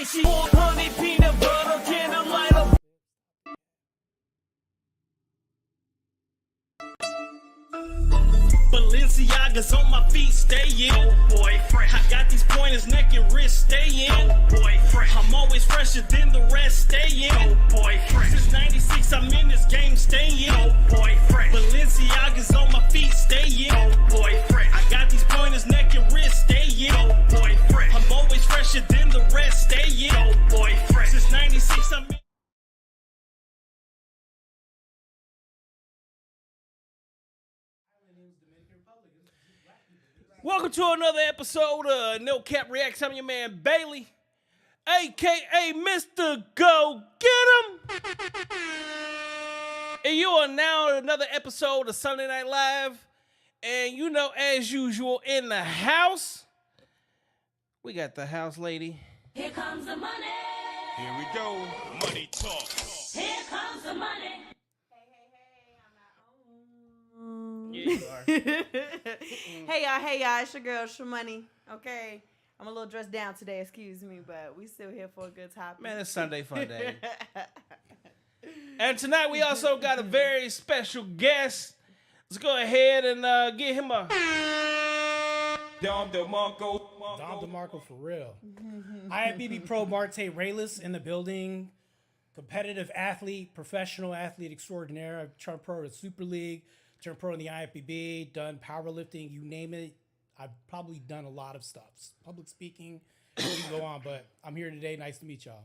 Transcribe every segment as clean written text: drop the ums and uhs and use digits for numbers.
Honey, peanut butter, candle lighter. Balenciagas on my feet, stay in. Oh boy, fresh. I got these pointers, neck and wrist, stay in. Oh boy, fresh. I'm always fresher than the rest, stay in. Oh boy, fresh. Since 96, I'm in this game, stay in. Oh boy, fresh. Balenciagas on my feet, stay in. Oh boy, fresh. I got these pointers, neck and wrist, stay in. Oh boy, fresh. I'm always fresher than the rest, stay in. Oh boy, fresh. Since 96, I'm in. Welcome to another episode of No Cap Reacts. I'm your man Bailey, aka Mr. Go Get 'em. And you are now in another episode of Sunday Night Live. And you know, as usual, in the house, we got the house lady. Here comes the money. Here we go. Money talk. Here comes the money. Yeah, you are. Hey y'all, it's your girl Shamoney. Okay, I'm a little dressed down today, excuse me, but we still here for a good topic. Man, it's Sunday fun day. And tonight we also got a very special guest. Let's go ahead and get him a Dom DeMarco. Dom DeMarco for real. IFBB Pro Martae Rayless in the building. Competitive athlete, professional athlete extraordinaire. I've turned pro in the Super League, turned pro in the IFBB, done powerlifting, you name it. I've probably done a lot of stuff. Public speaking, we can go on, but I'm here today. Nice to meet y'all.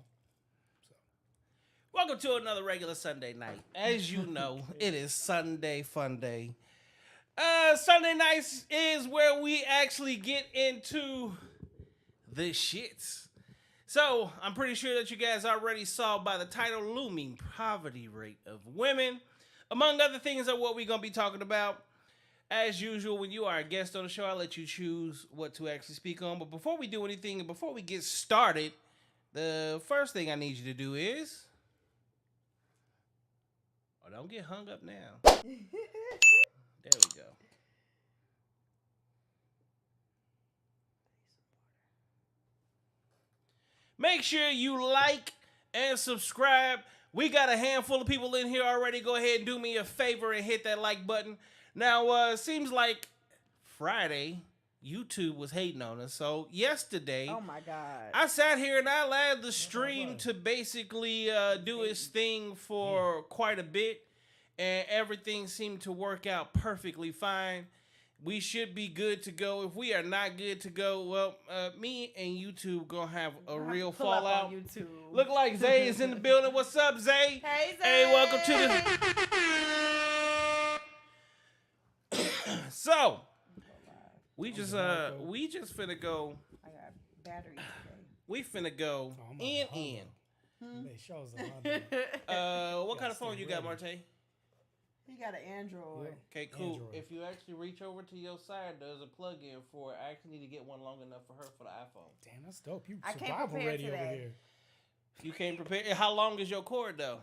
welcome to another regular Sunday night. As you know, it is Sunday fun day. Sunday nights is where we actually get into the shits. So I'm pretty sure that you guys already saw by the title, Looming Poverty Rate of Women. Among other things are what we're going to be talking about. As usual, when you are a guest on the show, I'll let you choose what to actually speak on. But before we do anything, and before we get started, the first thing I need you to do is... Oh, don't get hung up now. There we go. Make sure you like and subscribe. We got a handful of people in here already. Go ahead and do me a favor and hit that like button. Now, it seems like Friday, YouTube was hating on us. So yesterday, Oh my God. I sat here and I allowed the stream to basically do its thing for quite a bit. And everything seemed to work out perfectly fine. We should be good to go. If we are not good to go, well, me and YouTube gonna have a real Pull up fallout. on YouTube. Look like Zay is in the building. What's up, Zay? Hey, Zay. Hey, welcome to the. So, we just finna go. I got batteries today. We finna go I'm in. They shows the What kind of phone you got, Martae? He got an Android. Okay, cool. Android. If you actually reach over to your side, there's a plug-in for it. I actually need to get one long enough for her for the iPhone. Damn, that's dope. You I can't survival prepare ready over today. here. You can't prepare. How long is your cord, though?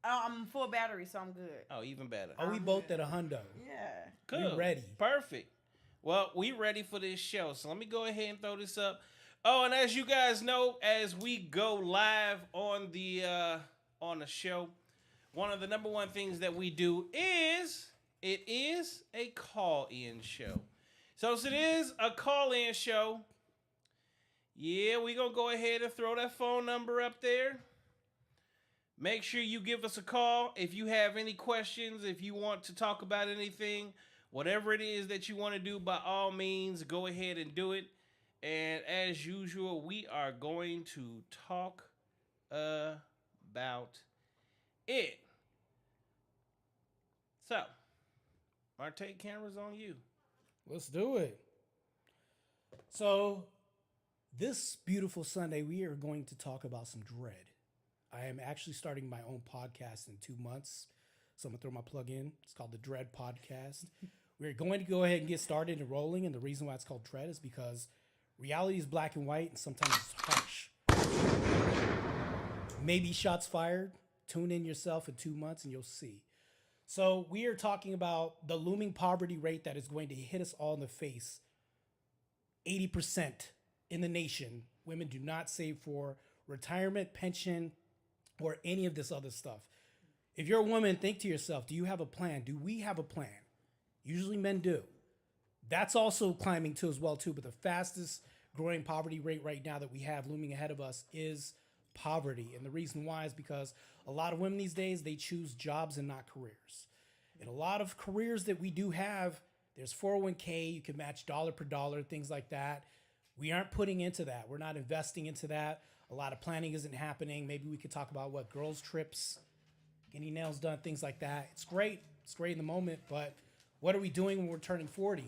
I'm full battery, so I'm good. Oh, even better. Oh, we both at a hundo. Yeah. Cool. We ready. Perfect. Well, we ready for this show. So let me go ahead and throw this up. Oh, and as you guys know, as we go live on the show, one of the number one things that we do is it is a call-in show. So it is a call-in show. Yeah, we're going to go ahead and throw that phone number up there. Make sure you give us a call if you have any questions, if you want to talk about anything, whatever it is that you want to do, by all means, go ahead and do it. And as usual, we are going to talk about it. So, Martae, camera's on you. Let's do it. So, this beautiful Sunday, we are going to talk about some dread. I am actually starting my own podcast in 2 months. So I'm going to throw my plug in. It's called the Dread Podcast. We're going to go ahead and get started and rolling. And the reason why it's called Dread is because reality is black and white and sometimes it's harsh. Maybe shots fired. Tune in yourself in 2 months and you'll see. So we are talking about the looming poverty rate that is going to hit us all in the face. 80% in the nation, women do not save for retirement, pension, or any of this other stuff. If you're a woman, think to yourself, do you have a plan? Do we have a plan? Usually men do. That's also climbing too as well too, but the fastest growing poverty rate right now that we have looming ahead of us is poverty. And the reason why is because a lot of women these days, they choose jobs and not careers. And a lot of careers that we do have, there's 401k, you can match dollar per dollar, things like that. We aren't putting into that. We're not investing into that. A lot of planning isn't happening. Maybe we could talk about what girls' trips, getting nails done, things like that. It's great. It's great in the moment, but what are we doing when we're turning 40?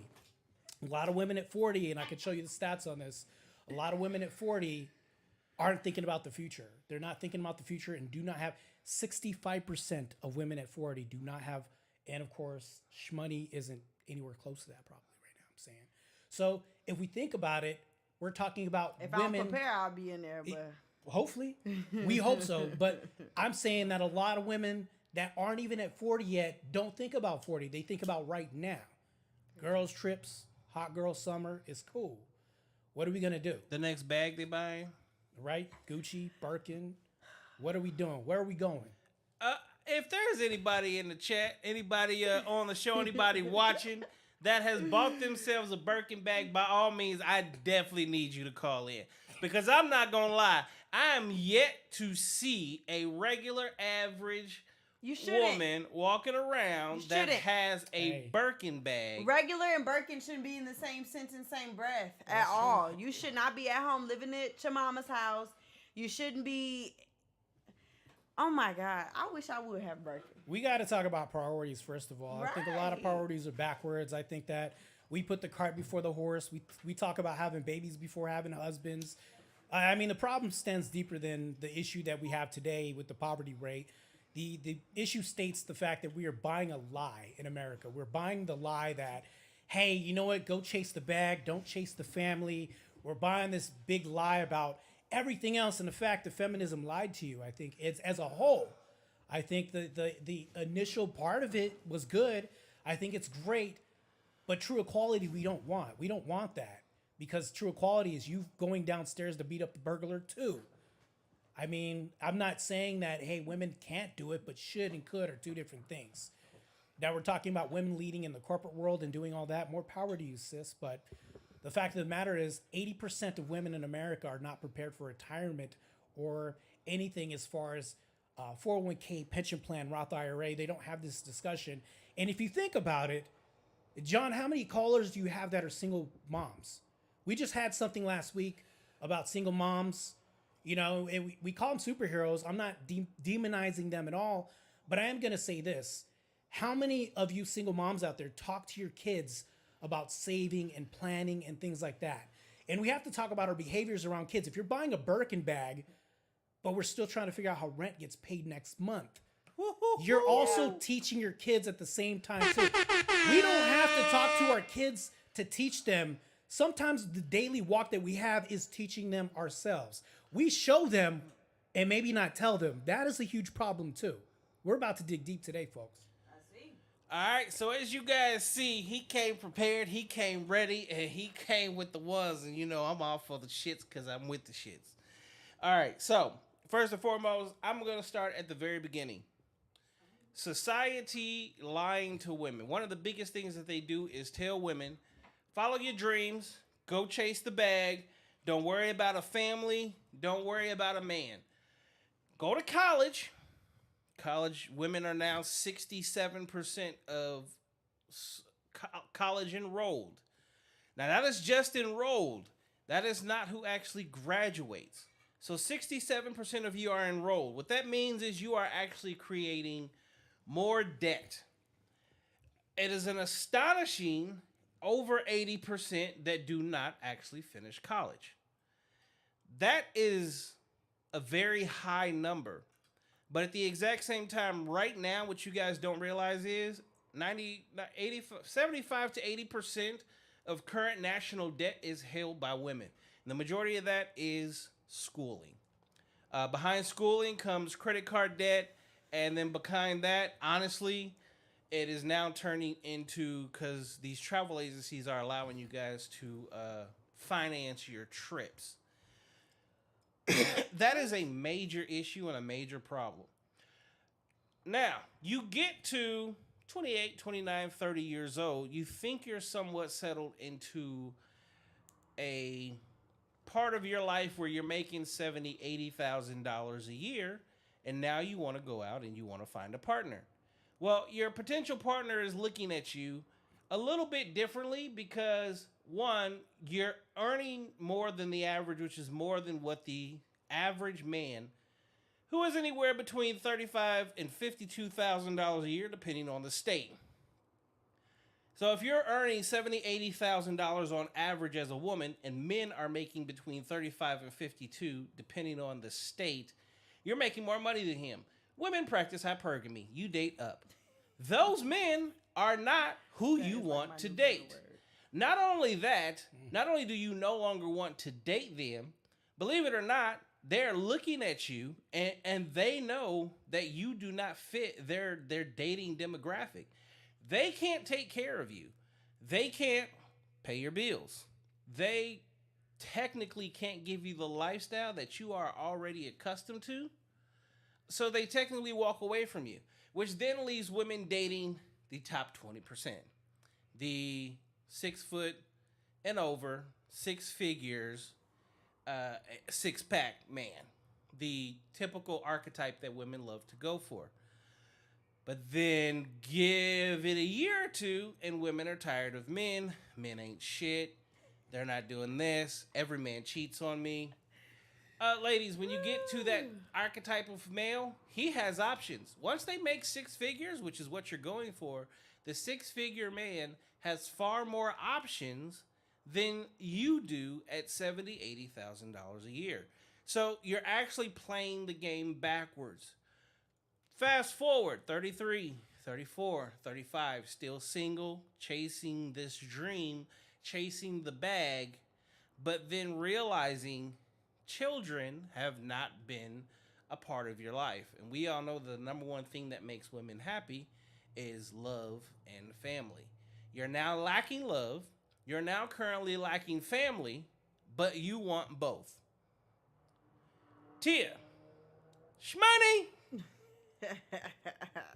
A lot of women at 40, and I can show you the stats on this, a lot of women at 40 aren't thinking about the future. They're not thinking about the future and do not have, 65% of women at 40 do not have, and of course, shmoney isn't anywhere close to that probably right now, I'm saying. So if we think about it, we're talking about If women. I'm prepared, I'll be in there, but... Hopefully. We hope so. But I'm saying that a lot of women that aren't even at 40 yet don't think about 40. They think about right now. Girls' trips, hot girl summer is cool. What are we going to do? The next bag they buying? Right? Gucci, Birkin. What are we doing? Where are we going? If there's anybody in the chat, anybody on the show, anybody watching that has bought themselves a Birkin bag, by all means, I definitely need you to call in. Because I'm not going to lie, I am yet to see a regular average woman walking around that has a Birkin bag. Regular and Birkin shouldn't be in the same sentence, same breath at all. You should not be at home living at your mama's house. You shouldn't be... Oh my God, I wish I would have Birkin. We got to talk about priorities, first of all. Right. I think a lot of priorities are backwards. I think that we put the cart before the horse. We talk about having babies before having husbands. I mean, the problem stands deeper than the issue that we have today with the poverty rate. The issue states the fact that we are buying a lie in America. We're buying the lie that, hey, you know what? Go chase the bag. Don't chase the family. We're buying this big lie about everything else, and the fact that feminism lied to you. I think it's as a whole. I think the initial part of it was good. I think it's great, but true equality we don't want. We don't want that because true equality is you going downstairs to beat up the burglar too. I mean, I'm not saying that, hey, women can't do it, but should and could are two different things. Now we're talking about women leading in the corporate world and doing all that. More power to you, sis, but the fact of the matter is 80% of women in America are not prepared for retirement or anything as far as 401k, pension plan, Roth IRA. They don't have this discussion. And if you think about it, John, how many callers do you have that are single moms? We just had something last week about single moms. You know, and we call them superheroes. I'm not demonizing them at all, but I am going to say this. How many of you single moms out there talk to your kids about saving and planning and things like that? And we have to talk about our behaviors around kids. If you're buying a Birkin bag, but we're still trying to figure out how rent gets paid next month, you're also teaching your kids at the same time too. We don't have to talk to our kids to teach them. Sometimes the daily walk that we have is teaching them ourselves. We show them and maybe not tell them. That is a huge problem too. We're about to dig deep today, folks. All right, so as you guys see, he came prepared, he came ready, and he came with the ones. And, you know, I'm all for the shits because I'm with the shits. All right, so first and foremost, I'm going to start at the very beginning. Society lying to women. One of the biggest things that they do is tell women, follow your dreams, go chase the bag, don't worry about a family, don't worry about a man. Go to college. College women are now 67% of college enrolled. Now that is just enrolled. That is not who actually graduates. So 67% of you are enrolled. What that means is you are actually creating more debt. It is an astonishing over 80% that do not actually finish college. That is a very high number. But at the exact same time, right now, what you guys don't realize is 75 to 80% of current national debt is held by women. And the majority of that is schooling. Behind schooling comes credit card debt. And then behind that, honestly, it is now turning into, because these travel agencies are allowing you guys to finance your trips. That is a major issue and a major problem. Now, you get to 28, 29, 30 years old, you think you're somewhat settled into a part of your life where you're making $70,000, $80,000 a year, and now you want to go out and you want to find a partner. Well, your potential partner is looking at you a little bit differently because, one, you're earning more than the average, which is more than what the average man, who is anywhere between $35,000 and $52,000 a year, depending on the state. So if you're earning $70,000, $80,000 on average as a woman, and men are making between $35,000 and $52,000, depending on the state, you're making more money than him. Women practice hypergamy. You date up. Those men are not who you want to date. Not only that, not only do you no longer want to date them, believe it or not, they're looking at you and they know that you do not fit their dating demographic. They can't take care of you. They can't pay your bills. They technically can't give you the lifestyle that you are already accustomed to. So they technically walk away from you, which then leaves women dating the top 20%. The 6 foot and over, 6 figures, 6-pack man. The typical archetype that women love to go for. But then give it a year or two and women are tired of men. Men ain't shit. They're not doing this. Every man cheats on me. Ladies, when you get to that archetype of male, he has options. Once they make 6 figures, which is what you're going for, the 6-figure man has far more options than you do at $70,000, $80,000 a year. So you're actually playing the game backwards. Fast forward, 33, 34, 35, still single, chasing this dream, chasing the bag, but then realizing children have not been a part of your life. And we all know the number one thing that makes women happy is love and family. You're now lacking love. You're now currently lacking family, but you want both. Tia, shmoney.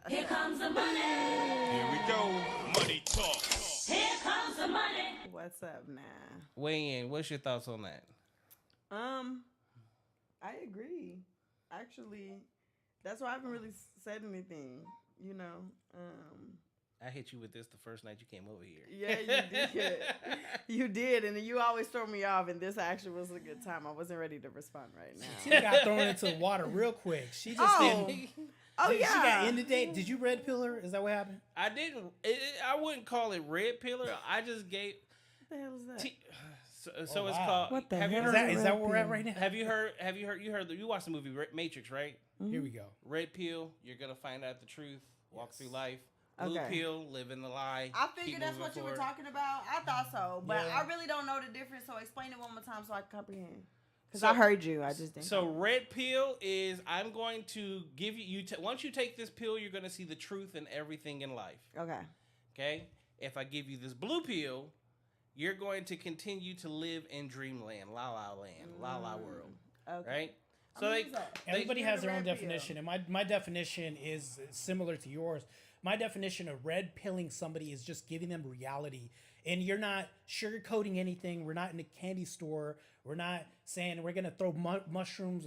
Here comes the money. Here we go. Money talk. Here comes the money. What's up now? Weigh in. What's your thoughts on that? I agree. Actually, that's why I haven't really said anything. You know. I hit you with this the first night you came over here. Yeah, you did. You did, and you always throw me off. And this actually was a good time. I wasn't ready to respond right now. She got thrown into the water real quick. She just didn't. Oh yeah. She got ended date. Did you red pill her? Is that what happened? I didn't. I wouldn't call it red pillar. I just gave. What the hell is that? So it's wow. called. What the have hell? you Is heard? that, is that where we're at right now? Have you heard? You watched the movie Matrix, right? Here we go. Red pill, you're gonna find out the truth. Walk through life. Blue Okay. pill, live in the lie. I keep figured that's moving what you were forward. talking about. I thought so, but Yeah. I really don't know the difference. So explain it one more time so I can comprehend. Because So- I heard you, I just didn't. So red pill is I'm going to give you. Once you take this pill, you're gonna see the truth in everything in life. Okay. Okay. If I give you this blue pill, you're going to continue to live in dreamland, la la land, la la world. Okay. Right. I'm So gonna they use that. Everybody You're has the their own red pill. definition, and my definition is similar to yours. My definition of red pilling somebody is just giving them reality, and you're not sugarcoating anything. We're not in a candy store. We're not saying we're gonna throw mushrooms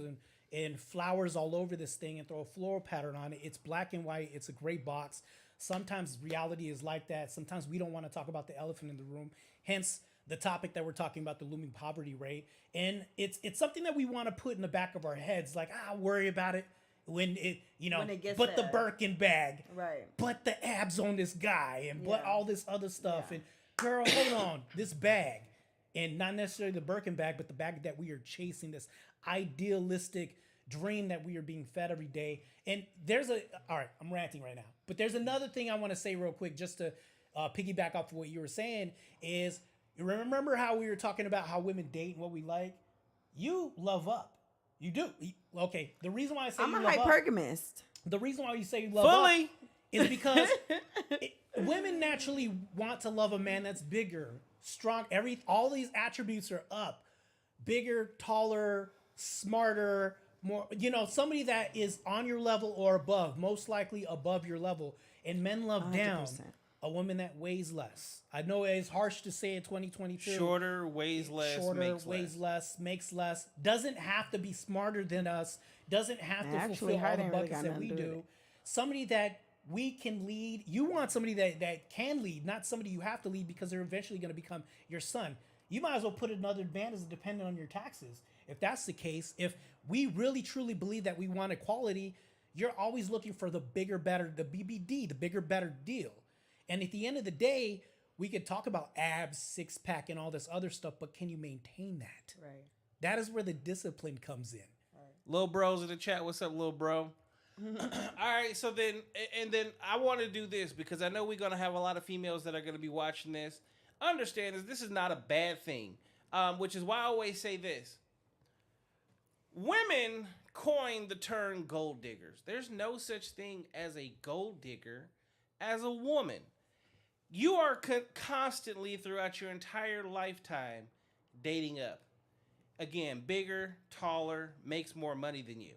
and flowers all over this thing and throw a floral pattern on it. It's black and white. It's a gray box. Sometimes reality is like that. Sometimes we don't want to talk about the elephant in the room. Hence the topic that we're talking about, the looming poverty rate. And it's something that we want to put in the back of our heads, like, worry about it when it, When it gets but the there. Birkin bag, Right. but the abs on this guy, and but Yeah. all this other stuff. Yeah. And girl, hold on, this bag, and not necessarily the Birkin bag, but the bag that we are chasing, this idealistic dream that we are being fed every day. And all right, I'm ranting right now, but there's another thing I want to say real quick, just to piggyback off of what you were saying, is you remember how we were talking about how women date and what we like? You love up. You do. Okay. The reason why I say I'm you a love up, hypergamist. the reason why you say you love Fully. up is because women naturally want to love a man that's bigger, strong. All these attributes are up. Bigger, taller, smarter, more. Somebody that is on your level or above, most likely above your level. And men love down 100%. a woman that weighs less. I know it's harsh to say in 2022. Shorter, weighs less, Weighs less, makes less. Doesn't have to be smarter than us. Doesn't have to Actually, fulfill all her the ain't really buckets got that we nothing to do with do. it. Somebody that we can lead. You want somebody that can lead, not somebody you have to lead because they're eventually going to become your son. You might as well put another advantage depending on your taxes. If that's the case, if we really truly believe that we want equality, you're always looking for the bigger, better, the BBD, the bigger, better deal. And at the end of the day, we could talk about abs, six pack, and all this other stuff, but can you maintain that? Right. That is where the discipline comes in. Little bros in the chat. What's up, little bro? All right. So then I want to do this because I know we're going to have a lot of females that are going to be watching this. Understand this is not a bad thing, which is why I always say this. Women coined the term gold diggers. There's no such thing as a gold digger as a woman. You are constantly throughout your entire lifetime dating up. Again, bigger, taller, makes more money than you.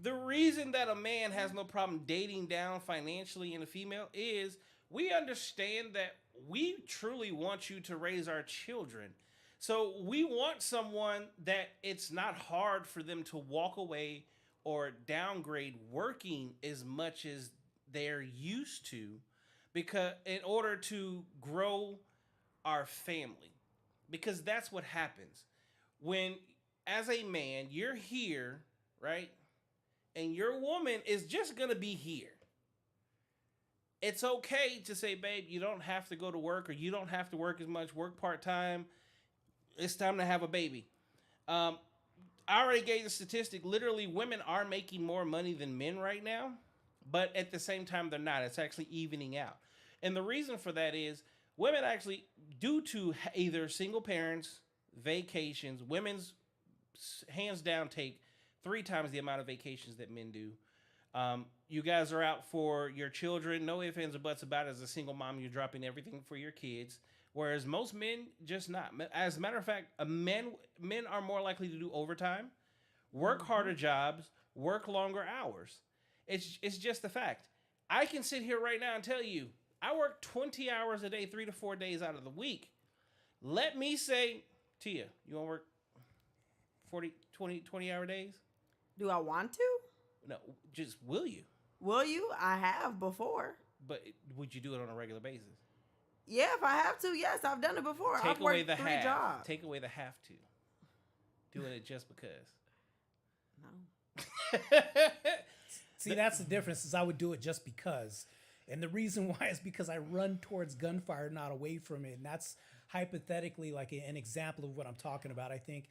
The reason that a man has no problem dating down financially in a female is we understand that we truly want you to raise our children. So we want someone that it's not hard for them to walk away or downgrade working as much as they're used to, because in order to grow our family, because that's what happens when, as a man, you're here, right? And your woman is just going to be here. It's okay to say, babe, you don't have to go to work, or you don't have to work as much, work part-time. It's time to have a baby. I already gave the statistic. Literally, women are making more money than men right now, but at the same time, they're not. It's actually evening out. And the reason for that is women actually, due to either single parents, vacations, women's hands down take 3 times the amount of vacations that men do. You guys are out for your children. No ifs, ands, or buts about it. As a single mom, you're dropping everything for your kids. Whereas most men, just not. As a matter of fact, men are more likely to do overtime, work harder jobs, work longer hours. It's just a fact. I can sit here right now and tell you, I work 20 hours a day, 3 to 4 days out of the week. Let me say, Tia, you want to work 40, 20-hour days? Do I want to? No, just will you? Will you? I have before. But would you do it on a regular basis? Yeah, if I have to, yes, I've done it before. Take I've away worked the 3 have. jobs. Take away the have to. Doing it just because. No. See, that's the difference, is I would do it just because. And the reason why is because I run towards gunfire, not away from it. And that's hypothetically like an example of what I'm talking about, I think.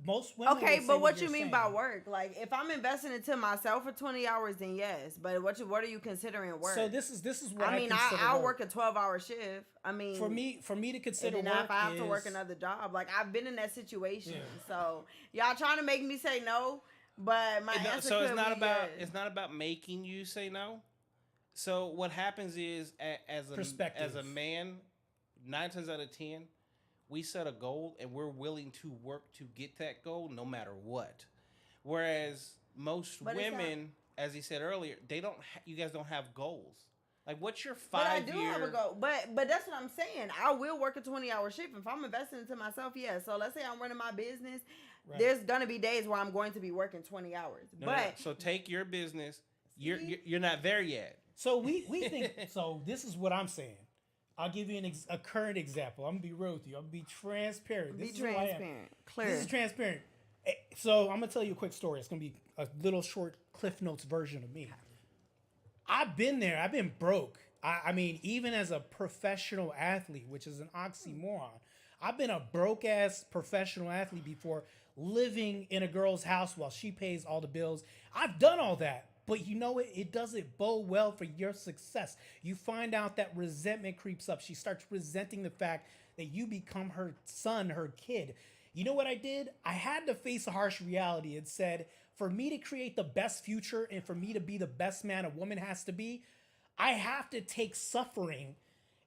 Most women Okay, would say but what you you're mean saying. by work? Like, if I'm investing into myself for 20 hours, then yes. But what are you considering work? So this is what I mean, consider I'll work. work a 12-hour shift. I mean, For me to consider and then work if I have is, to work another job, like I've been in that situation. So y'all trying to make me say no, but my answer So could it's not be about yes. it's not about making you say no. So what happens is, as a man, 9 times out of 10, we set a goal and we're willing to work to get that goal no matter what. Whereas most women, as he said earlier, they don't. You guys don't have goals. Like, what's your 5 year? But I do have a goal. But that's what I'm saying. I will work a 20-hour shift if I'm investing into myself. Yeah. So let's say I'm running my business. Right. There's gonna be days where I'm going to be working 20 hours. No. So take your business. You're not there yet. So we think. So this is what I'm saying. I'll give you a current example. I'm gonna be real with you. I'm gonna be transparent. Be This is who I am. transparent. Clear. This is transparent. So I'm gonna tell you a quick story. It's gonna be a little short Cliff Notes version of me. I've been there. I've been broke. I mean, even as a professional athlete, which is an oxymoron, I've been a broke ass professional athlete before, living in a girl's house while she pays all the bills. I've done all that. But you know what? It doesn't bode well for your success. You find out that resentment creeps up. She starts resenting the fact that you become her son, her kid. You know what I did? I had to face a harsh reality and said, for me to create the best future and for me to be the best man a woman has to be, I have to take suffering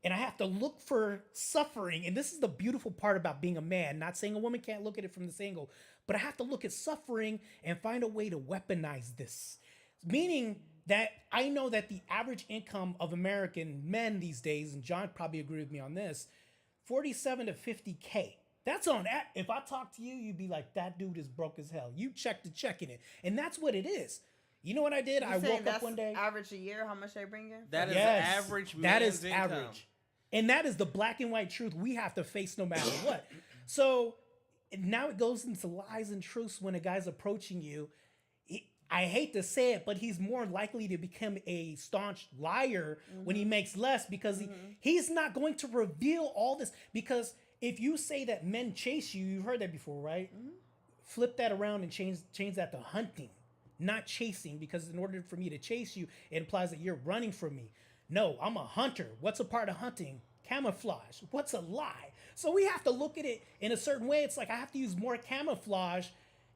and I have to look for suffering. And this is the beautiful part about being a man. Not saying a woman can't look at it from this angle, but I have to look at suffering and find a way to weaponize this. Meaning that I know that the average income of American men these days, and John probably agreed with me on this, 47 to 50K. That's on. If I talk to you, you'd be like, that dude is broke as hell. You check the check in it. And that's what it is. You know what I did? I woke up one day. Average a year, how much they bring in? That is Yes, average man's that is income. average. And that is the black and white truth we have to face no matter what. So now it goes into lies and truths when a guy's approaching you. I hate to say it, but he's more likely to become a staunch liar when he makes less because he's not going to reveal all this. Because if you say that men chase you, you've heard that before, right? Flip that around and change that to hunting, not chasing. Because in order for me to chase you, it implies that you're running from me. No, I'm a hunter. What's a part of hunting? Camouflage. What's a lie? So we have to look at it in a certain way. It's like I have to use more camouflage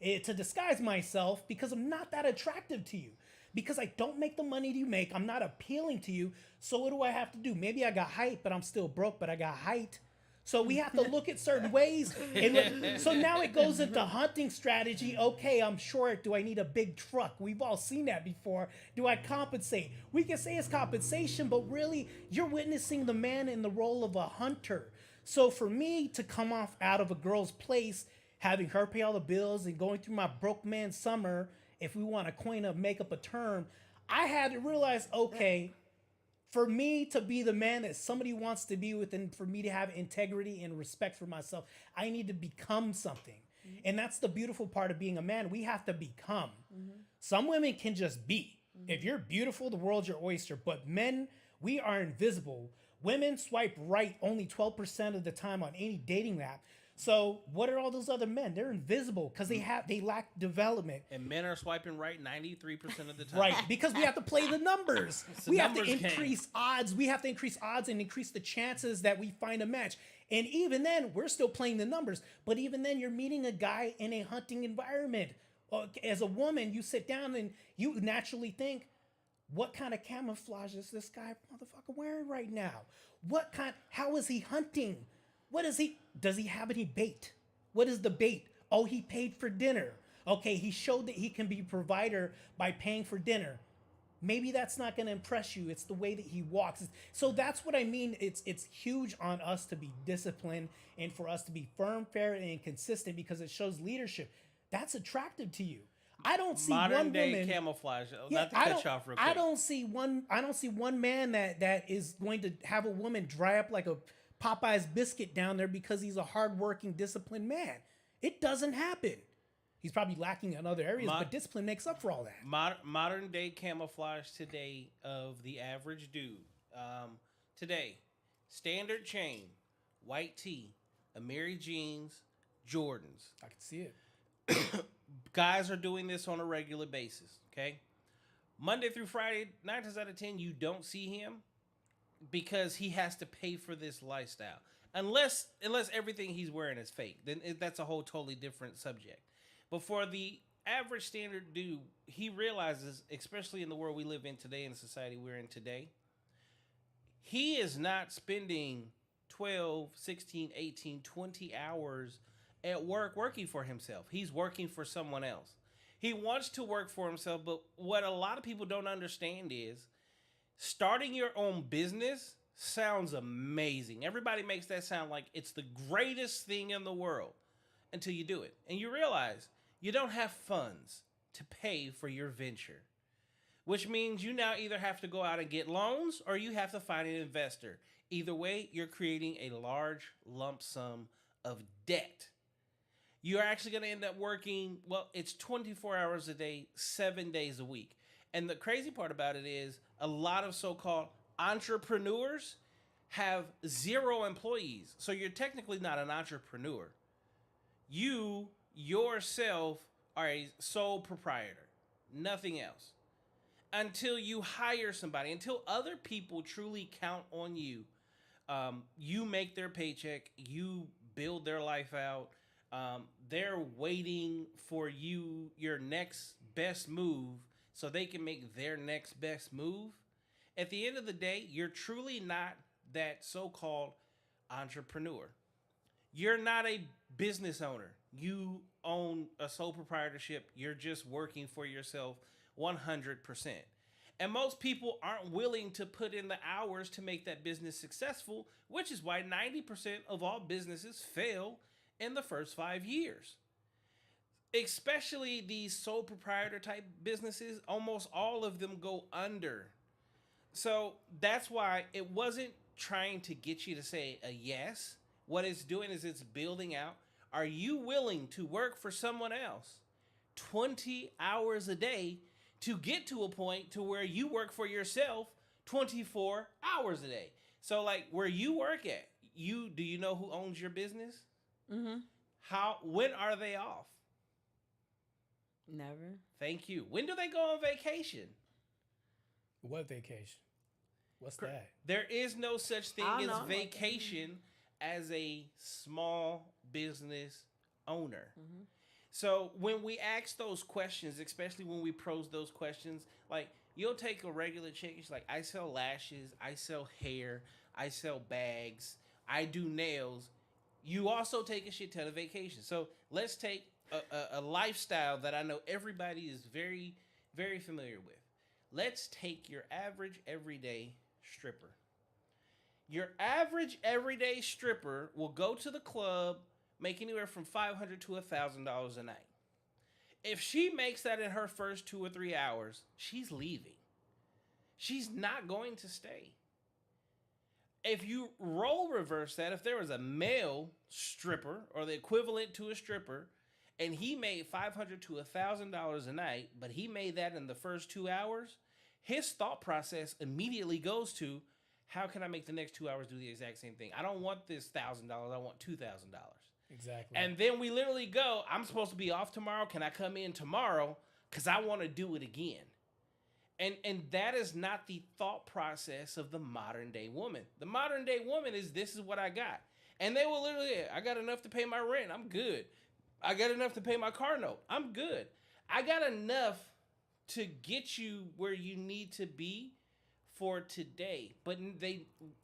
to disguise myself because I'm not that attractive to you. Because I don't make the money you make. I'm not appealing to you. So what do I have to do? Maybe I got height, but I'm still broke, but I got height. So we have to look at certain ways. And so now it goes into hunting strategy. Okay, I'm short. Do I need a big truck? We've all seen that before. Do I compensate? We can say it's compensation, but really you're witnessing the man in the role of a hunter. So for me to come off out of a girl's place, having her pay all the bills and going through my broke man summer, if we want to make up a term, I had to realize, okay, for me to be the man that somebody wants to be with and for me to have integrity and respect for myself, I need to become something. And that's the beautiful part of being a man. We have to become. Some women can just be. If you're beautiful, the world's your oyster. But men, we are invisible. Women swipe right only 12% of the time on any dating app. So what are all those other men? They're invisible because they lack development. And men are swiping right 93% of the time. Right, because we have to play the numbers. We have to numbers game. increase odds. We have to increase odds and increase the chances that we find a match. And even then, we're still playing the numbers. But even then, you're meeting a guy in a hunting environment. As a woman, you sit down and you naturally think, what kind of camouflage is this guy motherfucker wearing right now? How is he hunting? Does he have any bait? What is the bait? Oh, he paid for dinner. Okay, he showed that he can be a provider by paying for dinner. Maybe that's not going to impress you. It's the way that he walks. So that's what I mean. It's huge on us to be disciplined and for us to be firm, fair, and consistent because it shows leadership. That's attractive to you. I don't see Modern one day woman camouflage. Yeah, Not to cut you off real quick. I don't see one man that is going to have a woman dry up like a Popeye's biscuit down there because he's a hardworking, disciplined man. It doesn't happen. He's probably lacking in other areas, but discipline makes up for all that. Modern day camouflage today of the average dude. Today, standard chain, white tee, Amiri jeans, Jordans. I can see it. Guys are doing this on a regular basis, okay? Monday through Friday, 9 times out of 10, you don't see him because he has to pay for this lifestyle. Unless everything he's wearing is fake. Then that's a whole totally different subject. But for the average standard dude, he realizes, especially in the world we live in today, in the society we're in today, he is not spending 12, 16, 18, 20 hours at work working for himself. He's working for someone else. He wants to work for himself, but what a lot of people don't understand is starting your own business sounds amazing. Everybody makes that sound like it's the greatest thing in the world until you do it. And you realize you don't have funds to pay for your venture, which means you now either have to go out and get loans or you have to find an investor. Either way, you're creating a large lump sum of debt. You're actually going to end up working, well, it's 24 hours a day, 7 days a week. And the crazy part about it is a lot of so-called entrepreneurs have 0 employees. So you're technically not an entrepreneur. You yourself are a sole proprietor, nothing else. Until you hire somebody, until other people truly count on you, you make their paycheck, you build their life out. They're waiting for you, your next best move, so they can make their next best move. At the end of the day, you're truly not that so-called entrepreneur. You're not a business owner. You own a sole proprietorship. You're just working for yourself 100%. And most people aren't willing to put in the hours to make that business successful, which is why 90% of all businesses fail in the first 5 years. Especially these sole proprietor type businesses, almost all of them go under. So that's why it wasn't trying to get you to say a yes. What it's doing is it's building out. Are you willing to work for someone else 20 hours a day to get to a point to where you work for yourself 24 hours a day? So like where you work at, do you know who owns your business? Mm-hmm. When are they off? Never. Thank you. When do they go on vacation? What vacation? What's that? There is no such thing I as don't know. vacation as a small business owner. Mm-hmm. So when we ask those questions, especially when we pose those questions, like you'll take a regular chick, she's like, I sell lashes, I sell hair, I sell bags, I do nails. You also take a shit ton of vacation. So let's take a lifestyle that I know everybody is very, very familiar with. Let's take your average everyday stripper. Your average everyday stripper will go to the club, make anywhere from $500 to $1,000 a night. If she makes that in her first 2 or 3 hours, she's leaving. She's not going to stay. If you role reverse that, if there was a male stripper or the equivalent to a stripper, and he made $500 to $1,000 a night, but he made that in the first 2 hours, his thought process immediately goes to, how can I make the next 2 hours do the exact same thing? I don't want this $1,000. I want $2,000. Exactly. And then we literally go, I'm supposed to be off tomorrow. Can I come in tomorrow? Because I want to do it again. And that is not the thought process of the modern day woman. The modern day woman is, this is what I got. And they will literally, I got enough to pay my rent. I'm good. I got enough to pay my car note. I'm good. I got enough to get you where you need to be for today. But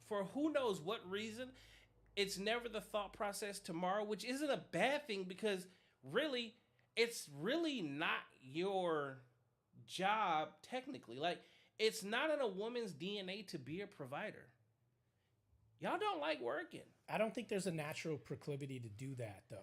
for who knows what reason, it's never the thought process tomorrow, which isn't a bad thing because really, it's really not your job technically. Like, it's not in a woman's DNA to be a provider. Y'all don't like working. I don't think there's a natural proclivity to do that, though.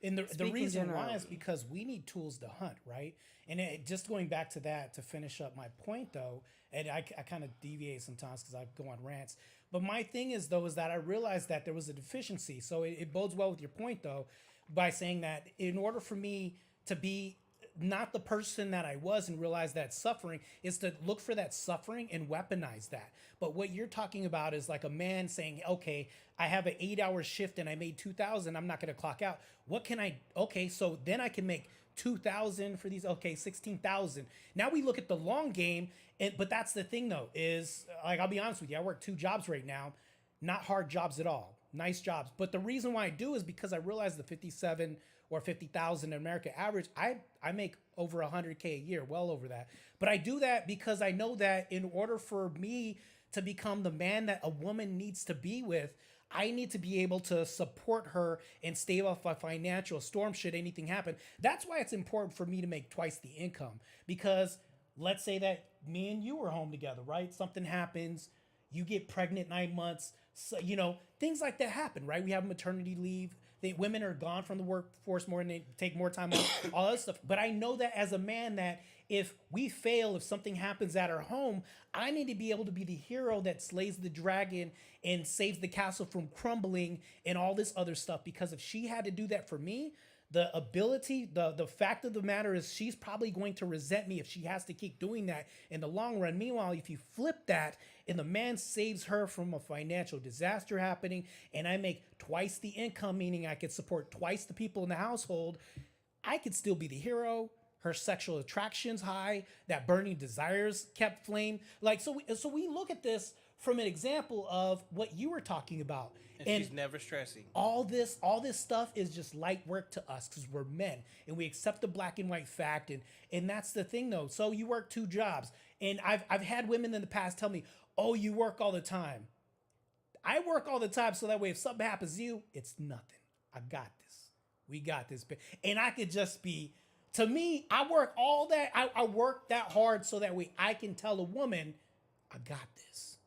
And the Speaking reason why generally. is because we need tools to hunt, right? And just going back to that to finish up my point, though, and I kind of deviate sometimes because I go on rants. But my thing is, though, is that I realized that there was a deficiency. So it bodes well with your point, though, by saying that in order for me to be not the person that I was and realize that suffering is to look for that suffering and weaponize that. But what you're talking about is like a man saying, okay, I have an 8-hour shift and I made 2,000. I'm not going to clock out. What can I, okay, so then I can make 2,000 for these. Okay, 16,000. Now we look at the long game. But that's the thing though, is like, I'll be honest with you. I work 2 jobs right now, not hard jobs at all. Nice jobs. But the reason why I do is because I realize the 57 or 50,000 in America average, I make over 100K a year, well over that. But I do that because I know that in order for me to become the man that a woman needs to be with, I need to be able to support her and stave off a financial storm should anything happen. That's why it's important for me to make twice the income. Because let's say that me and you were home together, right? Something happens, you get pregnant 9 months, so, things like that happen, right? We have maternity leave. Women are gone from the workforce more and they take more time off, all that stuff. But I know that as a man that if we fail, if something happens at our home, I need to be able to be the hero that slays the dragon and saves the castle from crumbling and all this other stuff. Because if she had to do that for me, the ability, the fact of the matter is she's probably going to resent me if she has to keep doing that in the long run. Meanwhile, if you flip that and the man saves her from a financial disaster happening and I make twice the income, meaning I could support twice the people in the household, I could still be the hero. Her sexual attraction's high, that burning desires kept flame. Like, so we look at this from an example of what you were talking about. And she's never stressing. All this stuff is just light work to us because we're men and we accept the black and white fact. And that's the thing though. So you work 2 jobs. And I've had women in the past tell me, oh, you work all the time. I work all the time so that way if something happens to you, it's nothing. I got this. We got this. And I could just be, to me, I work all that. I work that hard so that way I can tell a woman, I got this.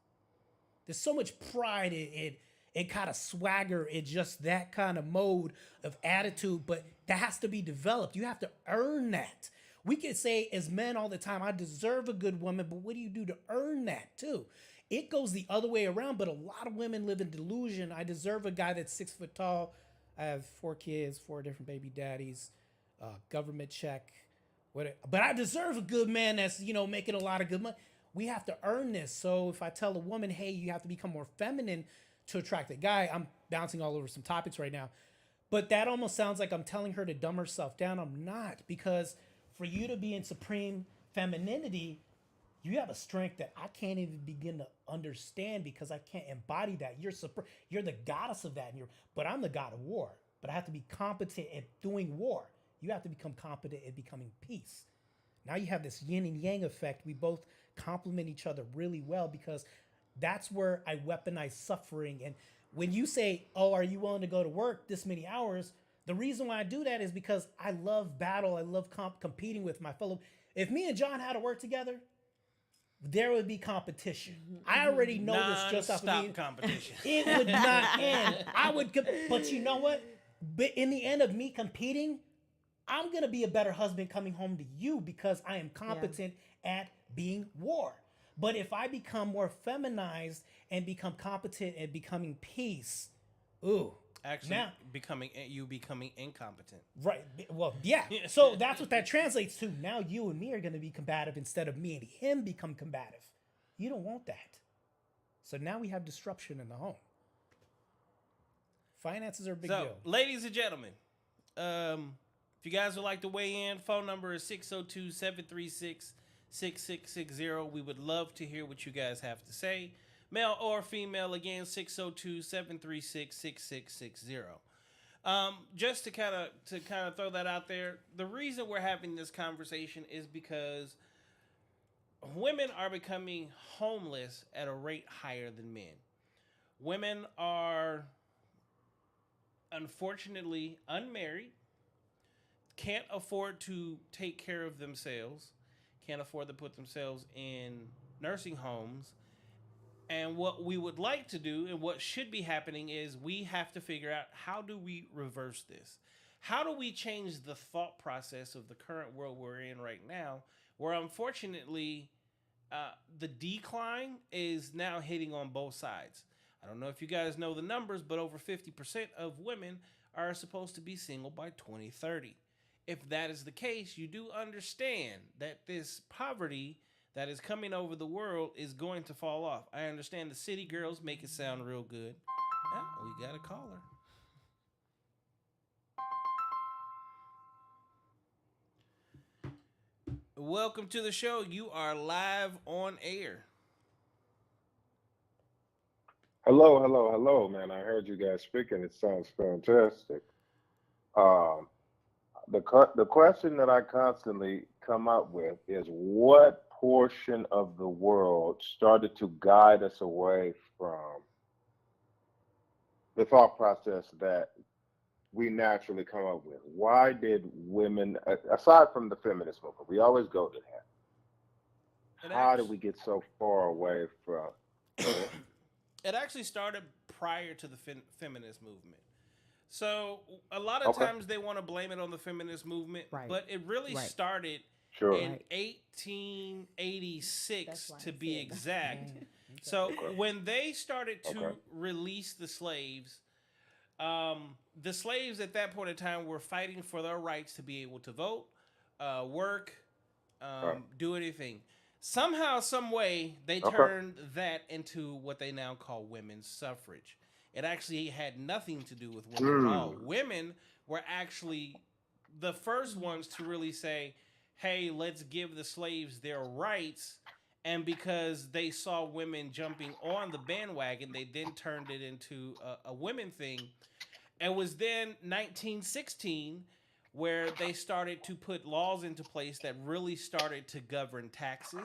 There's so much pride in kind of swagger in just that kind of mode of attitude, but that has to be developed. You have to earn that. We can say as men all the time, I deserve a good woman, but what do you do to earn that too? It goes the other way around, but a lot of women live in delusion. I deserve a guy that's 6 foot tall. I have 4 kids, 4 different baby daddies, government check. But I deserve a good man that's, making a lot of good money. We have to earn this. So if I tell a woman, hey, you have to become more feminine to attract a guy, I'm bouncing all over some topics right now. But that almost sounds like I'm telling her to dumb herself down. I'm not, because for you to be in supreme femininity, you have a strength that I can't even begin to understand because I can't embody that. You're the goddess of that, but I'm the god of war. But I have to be competent at doing war. You have to become competent at becoming peace. Now you have this yin and yang effect. We both complement each other really well because that's where I weaponize suffering. And when you say, oh, are you willing to go to work this many hours? The reason why I do that is because I love battle. I love competing with my fellow. If me and John had to work together, there would be competition. I already know this just off of me. Competition. It would not end. But you know what? But in the end of me competing, I'm going to be a better husband coming home to you because I am competent at being war. But if I become more feminized and become competent at becoming peace, actually now, becoming incompetent. Right. Well, yeah. So that's what that translates to. Now you and me are going to be combative instead of me and him become combative. You don't want that. So now we have disruption in the home. Finances are a big deal. Ladies and gentlemen, if you guys would like to weigh in, phone number is 602-736-6660. We would love to hear what you guys have to say. Male or female, again, 602-736-6660. Just to kind of throw that out there, the reason we're having this conversation is because women are becoming homeless at a rate higher than men. Women are unfortunately unmarried, can't afford to take care of themselves, can't afford to put themselves in nursing homes. And what we would like to do and what should be happening is we have to figure out, how do we reverse this? How do we change the thought process of the current world we're in right now, where unfortunately the decline is now hitting on both sides? I don't know if you guys know the numbers, but over 50% of women are supposed to be single by 2030. If that is the case, you do understand that this poverty that is coming over the world is going to fall off. I understand the city girls make it sound real good. We got a caller. Welcome to the show. You are live on air. Hello, man. I heard you guys speaking. It sounds fantastic. The question that I constantly come up with is, what portion of the world started to guide us away from the thought process that we naturally come up with? Why did women, aside from the feminist movement, we always go to that. How did we get so far away from it? Actually started prior to the feminist movement. So a lot of times they want to blame it on the feminist movement, but it really started in 1886 to be exact. So when they started to release the slaves at that point in time were fighting for their rights to be able to vote, work, do anything. Somehow, some way, they turned that into what they now call women's suffrage. It actually had nothing to do with women at all. Women were actually the first ones to really say, hey, let's give the slaves their rights. And because they saw women jumping on the bandwagon, they then turned it into a women thing. It was then 1916 where they started to put laws into place that really started to govern taxes,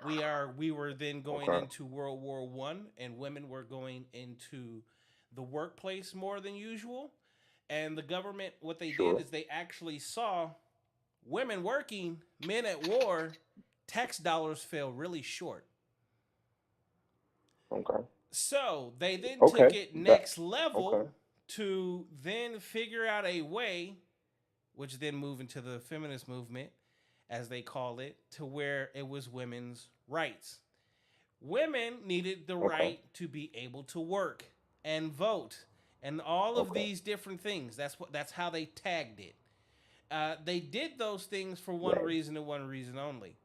We were then going Okay. into World War One, and women were going into the workplace more than usual. And the government, what they did Sure. is they actually saw women working, men at war, tax dollars fell really short. Okay. So they then Okay. took it That. next Okay. level to then figure out a way, which then moved into the feminist movement, as they call it, to where it was women's rights. Women needed the Okay. right to be able to work and vote and all of Okay. these different things. That's how they tagged it. They did those things for one Right. reason and one reason only.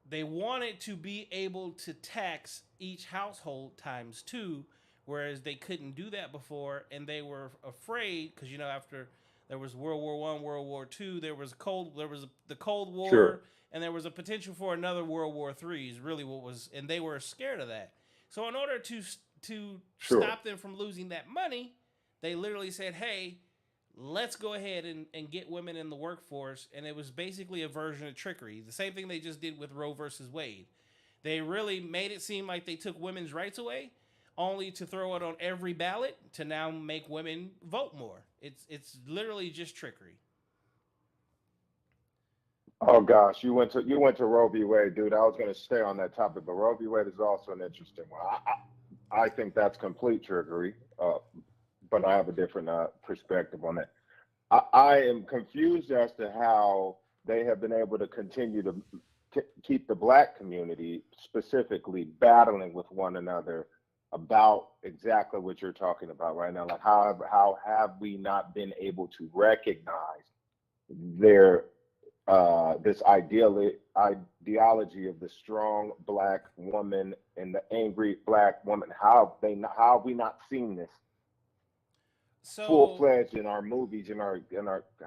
They wanted to be able to tax each household times two, whereas they couldn't do that before, and they were afraid because after there was World War One, World War Two, there was the Cold Sure. War, and there was a potential for another World War Three. Is really what was, and they were scared of that. So in order to Sure. stop them from losing that money, they literally said, "Hey, let's go ahead and get women in the workforce." And it was basically a version of trickery. The same thing they just did with Roe versus Wade. They really made it seem like they took women's rights away, only to throw it on every ballot to now make women vote more. It's literally just trickery. Oh gosh, you went to Roe v. Wade, dude. I was going to stay on that topic, but Roe v. Wade is also an interesting one. I think that's complete trickery, but I have a different perspective on it. I am confused as to how they have been able to continue to keep the black community specifically battling with one another about exactly what you're talking about right now. Like how have we not been able to recognize their this ideology of the strong black woman and the angry black woman? How have we not seen this full So fledged in our movies, in our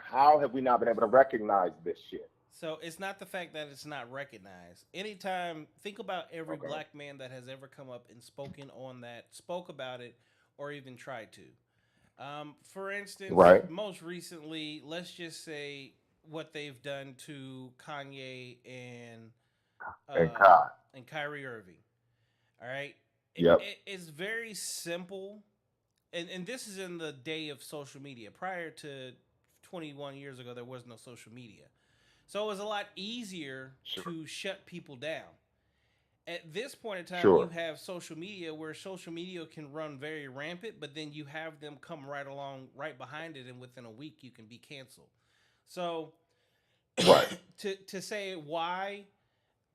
how have we not been able to recognize this shit? so it's not the fact that it's not recognized. Anytime, think about every Okay. black man that has ever come up and spoke about it, or even tried to. For instance, Right. most recently, let's just say what they've done to Kanye And uh, Kai. and Kyrie Irving. All right, Yep. it's very simple, and this is in the day of social media. Prior to 21 years ago, there was no social media, so it was a lot easier Sure. to shut people down. At this point in time, you Sure. have social media where social media can run very rampant, but then you have them come right along, right behind it, and within a week you can be canceled. So Right. to say why,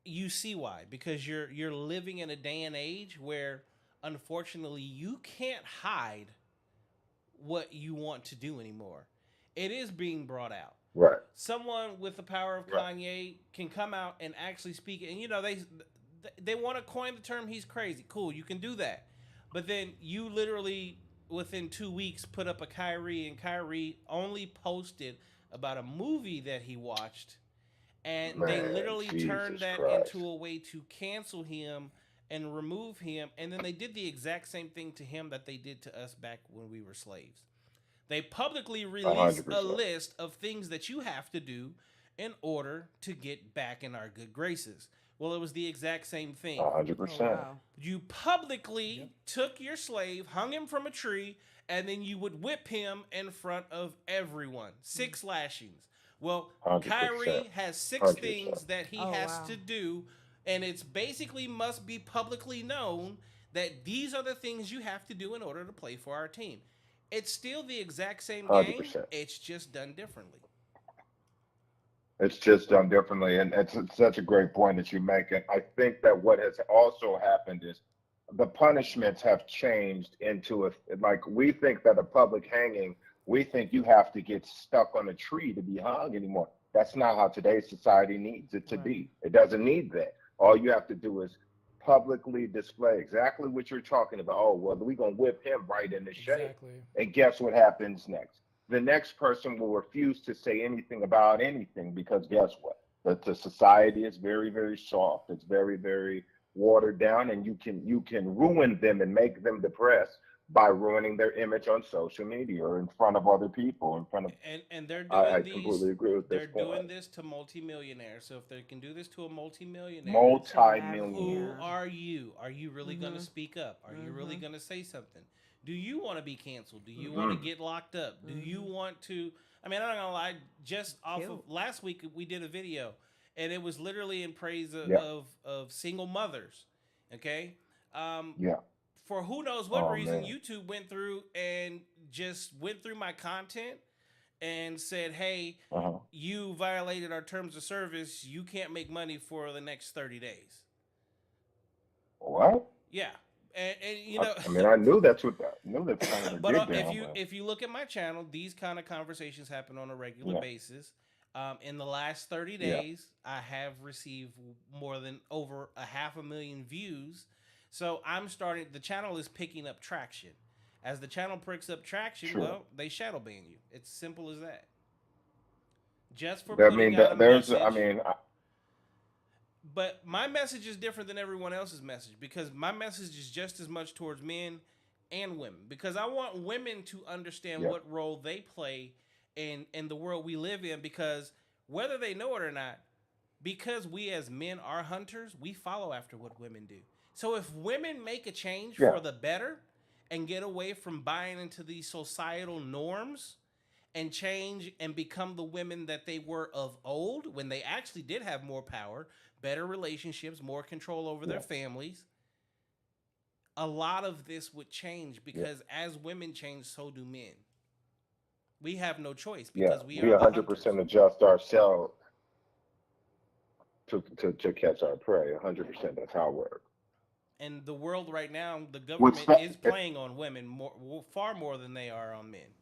you see why, because you're living in a day and age where unfortunately you can't hide what you want to do anymore. It is being brought out. Right. Someone with the power of Right. Kanye can come out and actually speak, and they want to coin the term "he's crazy." Cool, you can do that, but then you literally within 2 weeks put up a Kyrie, and Kyrie only posted about a movie that he watched, and they Man, literally turned Jesus that Christ. into a way to cancel him and remove him, and then they did the exact same thing to him that they did to us back when we were slaves. They publicly released a 100%. list of things that you have to do in order to get back in our good graces. Well, it was the exact same thing. A hundred Oh percent. wow. You publicly took your slave, hung him from a tree, and then you would whip him in front of everyone. 6 lashings. Well, 100%. Kyrie has 6 100%. things that he Oh, has wow. to do, and it's basically must be publicly known that these are the things you have to do in order to play for our team. It's still the exact same game. 100%. It's just done differently. It's just done differently, and it's such a great point that you make. And I think that what has also happened is the punishments have changed into like we think that a public hanging, we think you have to get stuck on a tree to be hung anymore. That's not how today's society needs it to Right. be. It doesn't need that. All you have to do is publicly display exactly what you're talking about. Oh, well, we're gonna whip him right in the shade. Exactly. And guess what happens next? The next person will refuse to say anything about anything because guess what? The society is very, very soft. It's very, very watered down, and you can ruin them and make them depressed by ruining their image on social media or in front of other people. In front of, And they're I doing completely these. agree with this They're point. doing this to multimillionaires. So if they can do this to a multimillionaire, It shouldn't have. who Multi-million. Yeah. are you? Are you really going to Mhm. speak up? Are you really Mhm. going to say something? Do you want to be canceled? Do you want to Mm-mm. get locked up? Do you Mhm. want to? I mean, I'm not gonna lie. Just off of Cute. last week, we did a video, and it was literally in praise of Yeah, single mothers. Okay, um, yeah. for who knows what Oh reason, man. YouTube went through and just went through my content and said, "Hey, Uh-huh. you violated our terms of service. You can't make money for the next 30 days." What? Yeah, and you I, know, I mean, I knew that's what I knew that's kind of their but dig if down, you but if you look at my channel, these kind of conversations happen on a regular yeah, basis. In the last 30 yeah, days, I have received more than over a 500,000 views. So I'm starting. The channel is picking up traction. As the channel picks up traction, sure. well, they shadow ban you. It's simple as that. Just for I putting mean, out a I message. mean, But my message is different than everyone else's message because my message is just as much towards men and women because I want women to understand yeah, what role they play in the world we live in because whether they know it or not, because we as men are hunters, we follow after what women do. So if women make a change yeah, for the better and get away from buying into these societal norms and change and become the women that they were of old when they actually did have more power, better relationships, more control over their yeah, families, a lot of this would change yeah, because as women change, so do men. We have no choice yeah. because we We are the 100% hunters. adjust ourselves to catch our prey. 100%. That's how it works. And the world right now, the What's government fa- is playing on women far more than they are on men.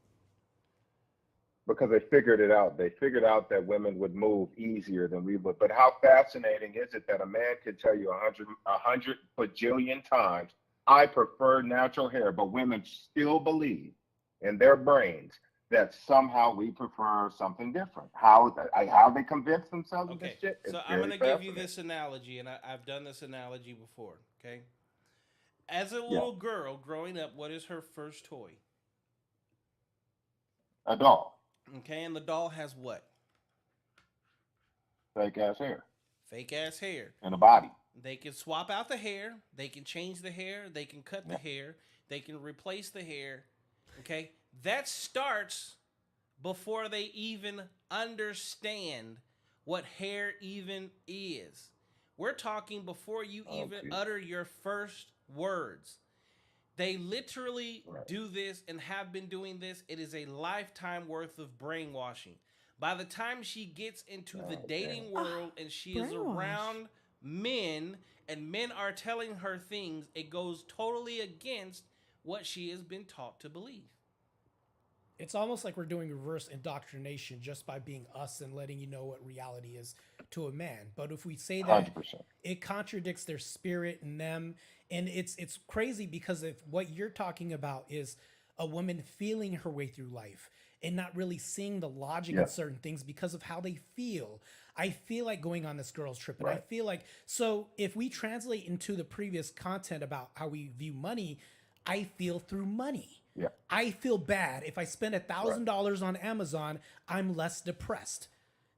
because they figured it out. They figured out that women would move easier than we would. But how fascinating is it that a man could tell you a hundred bajillion times, I prefer natural hair, but women still believe in their brains that somehow we prefer something different. How they convince themselves of this Okay, shit is so I'm going very to give you fascinating. this analogy, and I've done this analogy before. Okay. As a Yeah, little girl growing up, what is her first toy? a doll, Okay, and the doll has what? fake ass hair, Fake ass hair. and a body. They can swap out the hair, they can change the hair, they can cut the Yeah, hair, they can replace the hair. Okay, that starts before they even understand what hair even is. We're talking before you even okay, utter your first words. They literally right. do this and have been doing this. It is a lifetime worth of brainwashing. By the time she gets into the Oh, damn. dating world and she is Brainwash. around men and men are telling her things, it goes totally against what she has been taught to believe. It's almost like we're doing reverse indoctrination just by being us and letting you know what reality is to a man. But if we say that, 100%. it contradicts their spirit and them, and it's crazy because if what you're talking about is a woman feeling her way through life and not really seeing the logic in Yeah, certain things because of how they feel. I feel like going on this girl's trip, and I right. feel like so if we translate into the previous content about how we view money, I feel through money. Yeah, I feel bad if I spend right. $1,000 on Amazon, I'm less depressed.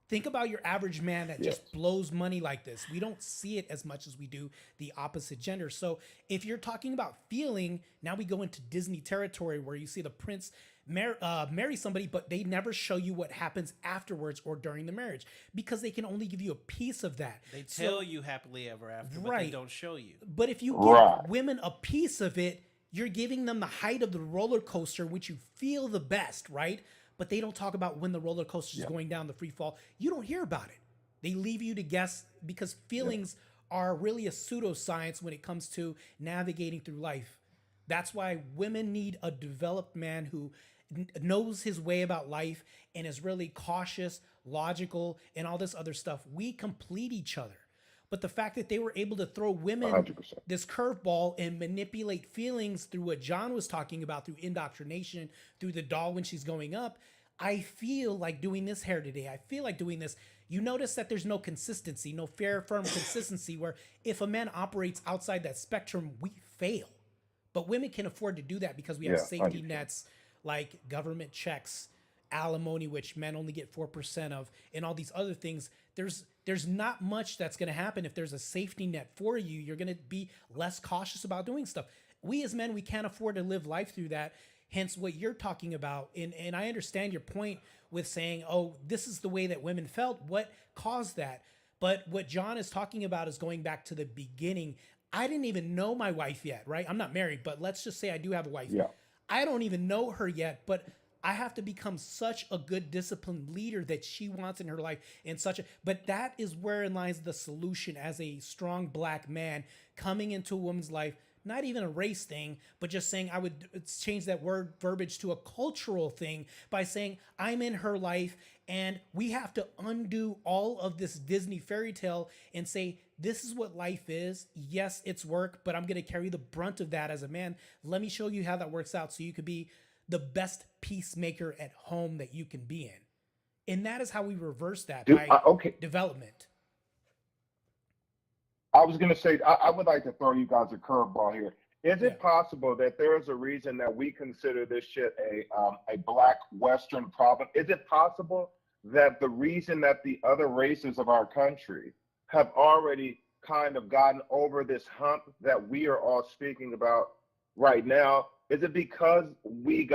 Think about your average man that Yes. just blows money like this. We don't see it as much as we do the opposite gender. So if you're talking about feeling, now we go into Disney territory where you see the prince marry somebody, but they never show you what happens afterwards or during the marriage because they can only give you a piece of that. They So tell you happily ever after, but they right. don't show you. But if you give Right. women a piece of it, you're giving them the height of the roller coaster, which you feel the best, right? But they don't talk about when the roller coaster is Yeah. going down the free fall. You don't hear about it. They leave you to guess because Yeah. feelings are really a pseudoscience when it comes to navigating through life. That's why women need a developed man who knows his way about life and is really cautious, logical, and all this other stuff. We complete each other. But the fact that they were able to throw women 100%. this curveball and manipulate feelings through what John was talking about, through indoctrination, through the doll when she's going up, I feel like doing this hair today. I feel like doing this. You notice that there's no consistency, no fair, firm consistency, where if a man operates outside that spectrum, we fail. But women can afford to do that because we have Yeah, safety 100%. nets like government checks, alimony, which men only get 4% of, and all these other things. There's not much that's going to happen if there's a safety net for you. You're going to be less cautious about doing stuff. We as men, we can't afford to live life through that. Hence what you're talking about. And I understand your point with saying, oh, this is the way that women felt. What caused that? But what John is talking about is going back to the beginning. I didn't even know my wife yet, right? I'm not married, but let's just say I do have a wife. Yeah. I don't even know her yet, but I have to become such a good disciplined leader that she wants in her life but that is wherein lies the solution as a strong black man coming into a woman's life, not even a race thing, but just saying I would change that word verbiage to a cultural thing by saying I'm in her life and we have to undo all of this Disney fairy tale and say, this is what life is. Yes, it's work, but I'm going to carry the brunt of that as a man. Let me show you how that works out so you could be the best peacemaker at home that you can be in. And that is how we reverse that by Okay. development. I was going to say, I would like to throw you guys a curveball here. Is it possible that there is a reason that we consider this shit a black Western problem? Is it possible that the reason that the other races of our country have already kind of gotten over this hump that we are all speaking about right now? Is it because we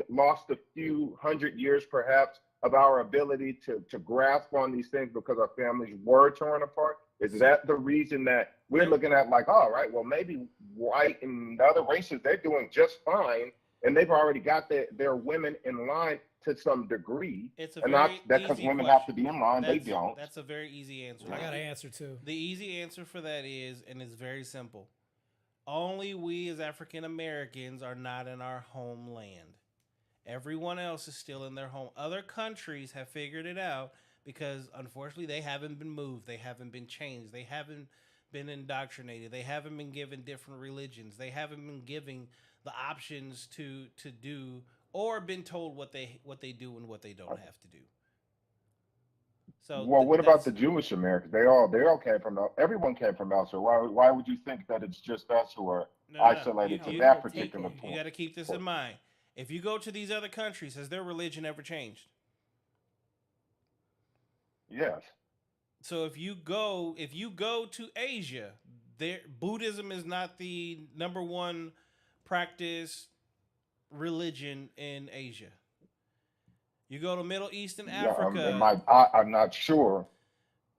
lost a few hundred years perhaps of our ability to grasp on these things because our families were torn apart? Is that the reason that we're looking at like, all right, well, maybe white and the other races, they're doing just fine, and they've already got their women in line to some degree. It's a and very not that because easy women question. have to be in line, they don't. That's a very easy answer. I got an answer too. The easy answer for that is, and it's very simple, only we as African Americans are not in our homeland. Everyone else is still in their home. Other countries have figured it out because, unfortunately, they haven't been moved. They haven't been changed. They haven't been indoctrinated. They haven't been given different religions. They haven't been given the options to do or been told what they do and what they don't have to do. So, well, what about the Jewish Americans? They all came from everyone came from elsewhere. Why would you think that it's just us who are isolated to that particular point? You got to keep this in mind. If you go to these other countries, has their religion ever changed? Yes. So if you go to Asia, Buddhism is not the number one practice religion in Asia. You go to Middle East and Africa. I'm not sure.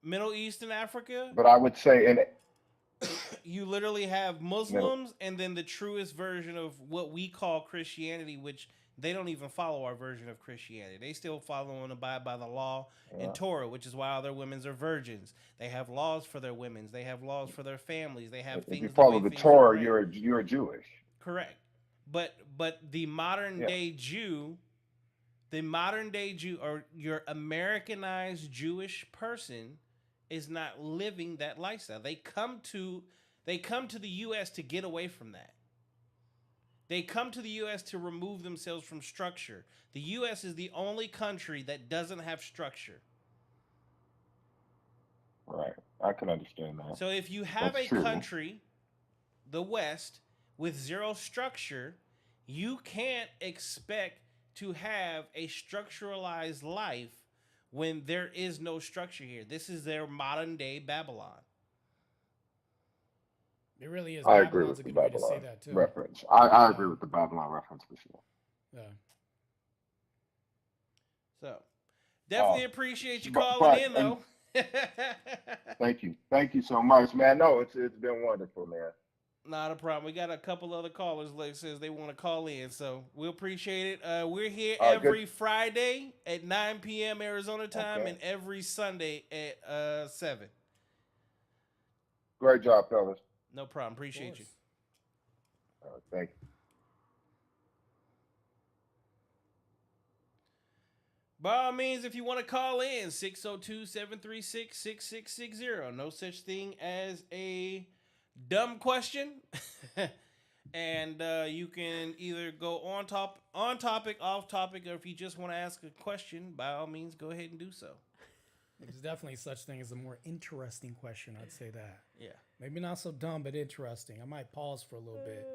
Middle East and Africa. But I would say you literally have Muslims and then the truest version of what we call Christianity, which they don't even follow our version of Christianity. They still follow and abide by the law and Torah, which is why all their women's are virgins. They have laws for their women's. They have laws for their families. They have things. If you follow the Torah, you're Jewish. Correct. But the modern day Jew, or your Americanized Jewish person is not living that lifestyle. They come to the U.S. to get away from that. They come to the U.S. to remove themselves from structure. The U.S. is the only country that doesn't have structure. Right. I can understand that. So if you have a country, the West, with zero structure, you can't expect to have a structuralized life when there is no structure here. This is their modern day Babylon. It really is. I agree with the Babylon reference. I agree with the Babylon reference for sure. Yeah. So, definitely appreciate you calling in, though. Thank you so much, man. No, it's been wonderful, man. Not a problem. We got a couple other callers that says they want to call in, so we appreciate it. We're here every Friday at 9 p.m. Arizona time and every Sunday at 7. Great job, fellas. No problem. Appreciate you. Thank you. By all means, if you want to call in, 602-736-6660. No such thing as a dumb question. And you can either go on topic, off topic, or if you just want to ask a question, by all means, go ahead and do so. There's definitely such thing as a more interesting question. I'd say that. Yeah. Maybe not so dumb, but interesting. I might pause for a little bit.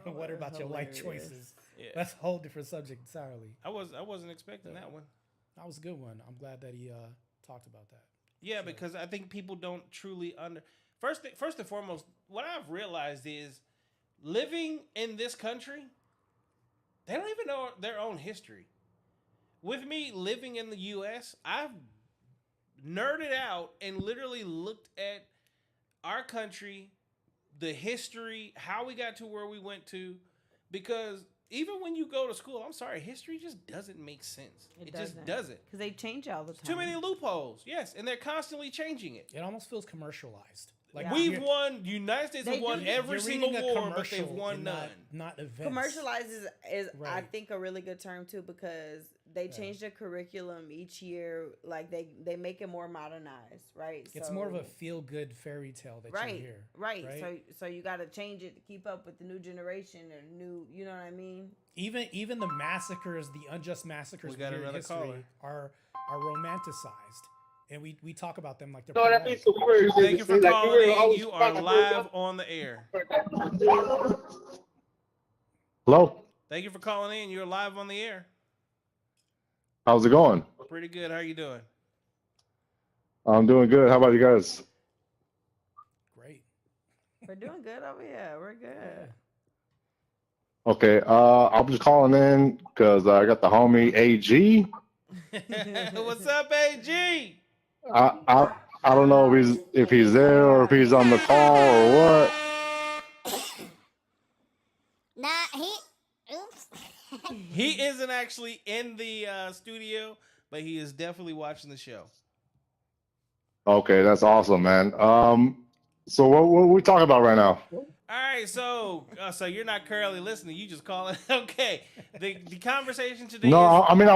What about your life Hilarious. choices? Yeah. That's a whole different subject entirely. I wasn't expecting that one. That was a good one. I'm glad that he talked about that. Yeah, because I think people don't truly first and foremost, what I've realized is living in this country, they don't even know their own history. With me living in the US, I've nerded out and literally looked at our country, the history, how we got to where we went to, because even when you go to school, I'm sorry, history just doesn't make sense. It just doesn't. Because they change all the time. Too many loopholes, yes, and they're constantly changing it. It almost feels commercialized. Like Yeah. We've won. United States They have won do. every you're single reading a war, but they've commercial won and none. Not events. Commercialized is I Right. think a really good term too, because they change the curriculum each year. Like they make it more modernized, right? It's So- more of a feel good fairy tale that you hear. Right. So you got to change it to keep up with the new generation or new. You know what I mean? Even the massacres, the unjust massacres We we got hear in another history caller. are romanticized, and we talk about them like they're. No, that poetic. means some words. Thank you for Like, calling were in. always You are fucking live on the air. Hello, Thank you for calling in. You're live on the air. how's it going? Pretty good. How are you doing? I'm doing good. How about you guys? Great. We're doing good over here. We're good. Yeah. Okay, I'm just calling in because I got the homie AG. What's up, AG? I don't know if he's there or if he's on the call or what. Nah, oops. He isn't actually in the studio, but he is definitely watching the show. Okay, that's awesome, man. So what are we talking about right now? All right, so you're not currently listening. You just call it. Okay, the conversation today. No, is, I mean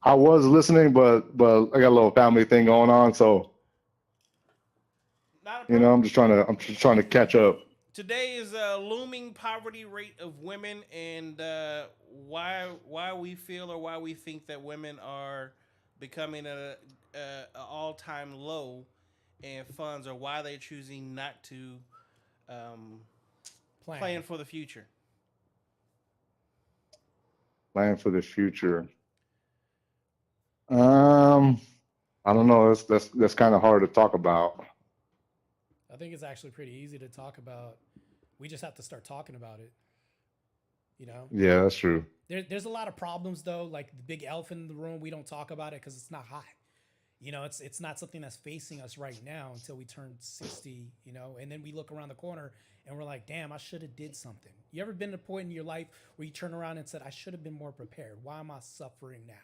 I was listening, but I got a little family thing going on, so not a problem. I'm just trying to catch up. Today is looming poverty rate of women and why we feel or why we think that women are becoming a all-time low in funds, or why they're choosing not to plan for the future. Plan for the future. I don't know. That's kind of hard to talk about. I think it's actually pretty easy to talk about. We just have to start talking about it. You know? Yeah, that's true. There's a lot of problems though, like the big elephant in the room. We don't talk about it because it's not hot. You know, it's not something that's facing us right now until we turn 60, you know, and then we look around the corner and we're like, damn, I should have did something. You ever been to a point in your life where you turn around and said, I should have been more prepared. Why am I suffering now?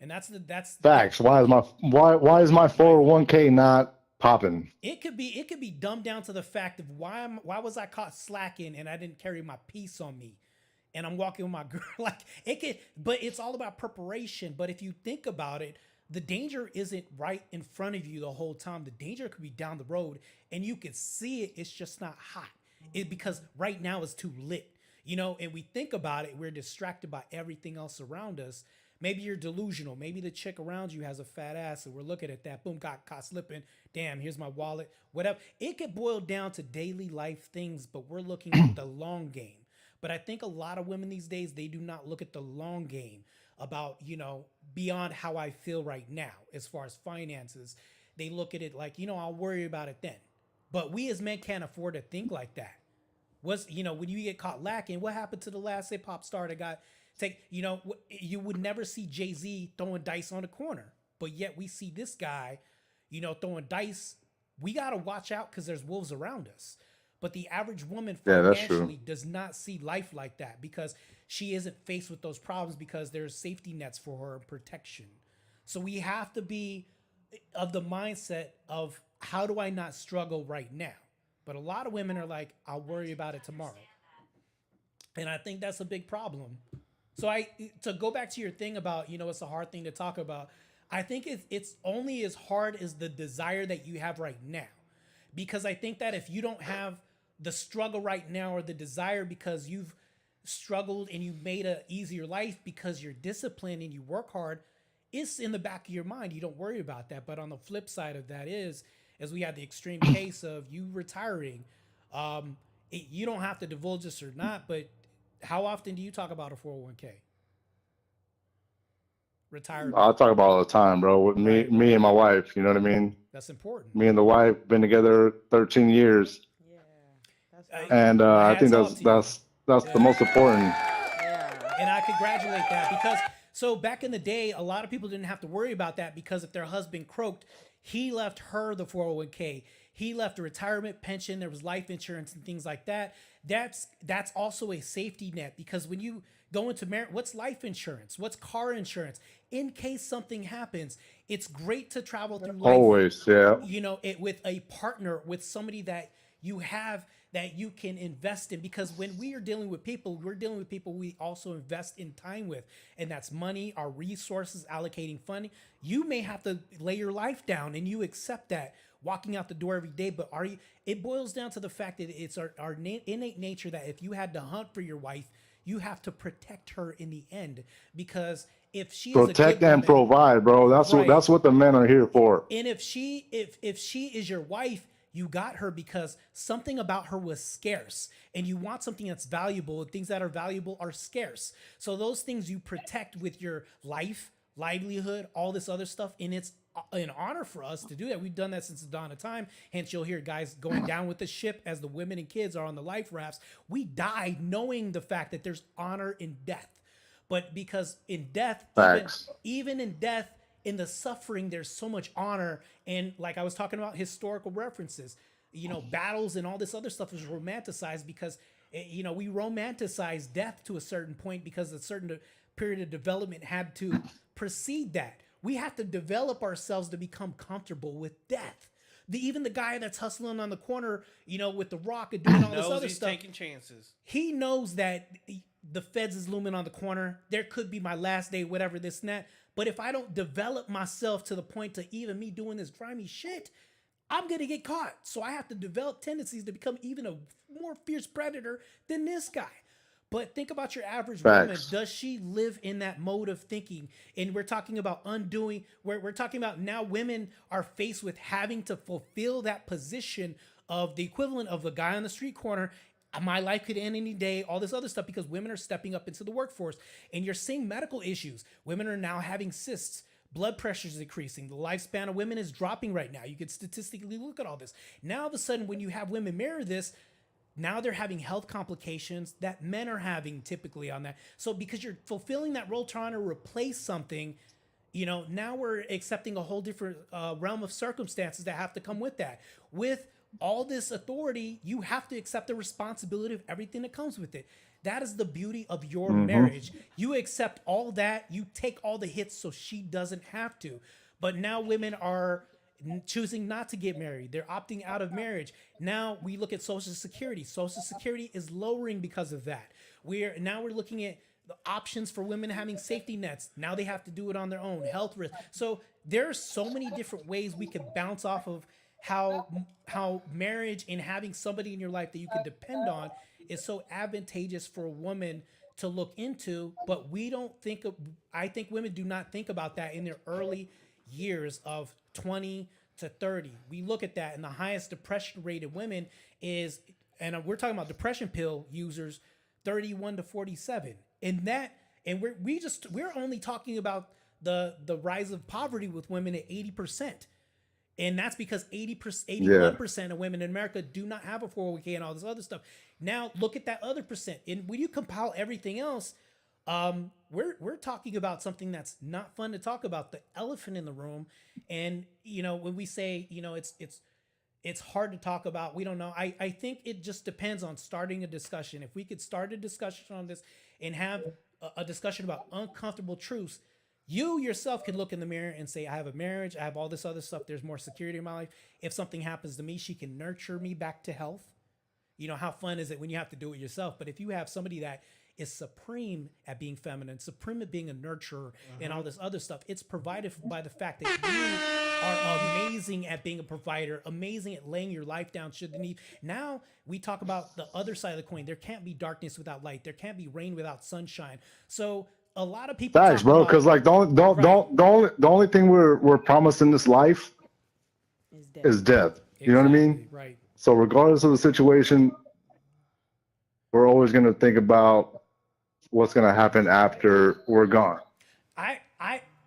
And that's Facts. Why is my 401k not popping? It could be dumbed down to the fact of why was I caught slacking and I didn't carry my piece on me, and I'm walking with my girl. Like it could, but it's all about preparation. But if you think about it, the danger isn't right in front of you the whole time. The danger could be down the road, and you could see it. It's just not hot. Because right now it's too lit, you know. And we think about it, we're distracted by everything else around us. Maybe you're delusional. Maybe the chick around you has a fat ass and we're looking at that. Boom, got caught slipping. Damn, here's my wallet. Whatever. It could boil down to daily life things, but we're looking at the long game. But I think a lot of women these days, they do not look at the long game about, you know, beyond how I feel right now as far as finances. They look at it like, you know, I'll worry about it then. But we as men can't afford to think like that. You know, when you get caught lacking, what happened to the last hip hop star that got you know, you would never see Jay-Z throwing dice on the corner, but yet we see this guy, you know, throwing dice. We got to watch out because there's wolves around us. But the average woman financially does not see life like that because she isn't faced with those problems because there's safety nets for her and protection. So we have to be of the mindset of how do I not struggle right now? But a lot of women are like, I'll worry about it tomorrow. And I think that's a big problem. So to go back to your thing about, you know, it's a hard thing to talk about. I think it's only as hard as the desire that you have right now. Because I think that if you don't have the struggle right now or the desire because you've struggled and you've made an easier life because you're disciplined and you work hard, it's in the back of your mind. You don't worry about that. But on the flip side of that is we have the extreme case of you retiring, you don't have to divulge this or not, but how often do you talk about a 401k? Retirement. I talk about it all the time, bro. With me and my wife. You know what I mean? That's important. Me and the wife been together 13 years, Yeah. That's and I think that's the most important. yeah. And I congratulate that because so back in the day, a lot of people didn't have to worry about that because if their husband croaked, he left her the 401k. He left a retirement pension. There was life insurance and things like that. That's also a safety net because when you go into marriage, what's life insurance? What's car insurance? In case something happens, it's great to travel through life. Always, yeah. You know, it with a partner, with somebody that you have that you can invest in because when we are dealing with people, we're dealing with people we also invest in time with, and that's money, our resources, allocating funding. You may have to lay your life down and you accept that walking out the door every day, but are you, it boils down to the fact that it's our innate nature that if you had to hunt for your wife, you have to protect her in the end because if she is Protect and provide, bro. That's what the men are here for. And if she is your wife, you got her because something about her was scarce and you want something that's valuable, and things that are valuable are scarce. So those things you protect with your life, livelihood, all this other stuff. And it's an honor for us to do that. We've done that since the dawn of time. Hence you'll hear guys going down with the ship as the women and kids are on the life rafts. We die knowing the fact that there's honor in death. But because in death, even in death, in the suffering, there's so much honor. And like I was talking about historical references, you know, battles and all this other stuff is romanticized because, you know, we romanticize death to a certain point because a certain period of development had to precede that. We have to develop ourselves to become comfortable with death. Even the guy that's hustling on the corner, you know, with the rock and doing all this other stuff, taking chances. He knows that the feds is looming on the corner. There could be my last day, whatever, this and that. But if I don't develop myself to the point to even me doing this grimy shit, I'm going to get caught. So I have to develop tendencies to become even a more fierce predator than this guy. But think about your average woman. Does she live in that mode of thinking? And we're talking about undoing, we're talking about now women are faced with having to fulfill that position of the equivalent of the guy on the street corner. My life could end any day, all this other stuff, because women are stepping up into the workforce. And you're seeing medical issues. Women are now having cysts. Blood pressure is decreasing. The lifespan of women is dropping right now. You could statistically look at all this. Now, all of a sudden, when you have women mirror this, now they're having health complications that men are having typically on that. So because you're fulfilling that role, trying to replace something, you know, now we're accepting a whole different realm of circumstances that have to come with that. With all this authority, you have to accept the responsibility of everything that comes with it. That is the beauty of your marriage. You accept all that. You take all the hits so she doesn't have to. But now women are choosing not to get married. They're opting out of marriage. Now we look at Social Security. Social Security is lowering because of that. We're looking at the options for women having safety nets. Now they have to do it on their own. Health risk. So there are so many different ways we can bounce off of how marriage and having somebody in your life that you can depend on is so advantageous for a woman to look into. But I think women do not think about that in their early years of 20 to 30. We look at that, and the highest depression rate of women is, and we're talking about depression pill users, 31 to 47. We're only talking about the rise of poverty with women at 80%. And that's because 81% of women in America do not have a 401k and all this other stuff. Now look at that other percent. And when you compile everything else, we're talking about something that's not fun to talk about, the elephant in the room. And, you know, when we say, you know, it's hard to talk about, we don't know. I think it just depends on starting a discussion. If we could start a discussion on this and have a discussion about uncomfortable truths, you yourself can look in the mirror and say, I have a marriage, I have all this other stuff, there's more security in my life. If something happens to me, she can nurture me back to health. You know, how fun is it when you have to do it yourself? But if you have somebody that is supreme at being feminine, supreme at being a nurturer, and all this other stuff, it's provided by the fact that you are amazing at being a provider, amazing at laying your life down should the need. Now we talk about the other side of the coin. There can't be darkness without light. There can't be rain without sunshine. So a lot of people, thanks, bro. Because like, the only thing we're promised in this life is death. You know what I mean? Right. So regardless of the situation, we're always going to think about what's going to happen after we're gone.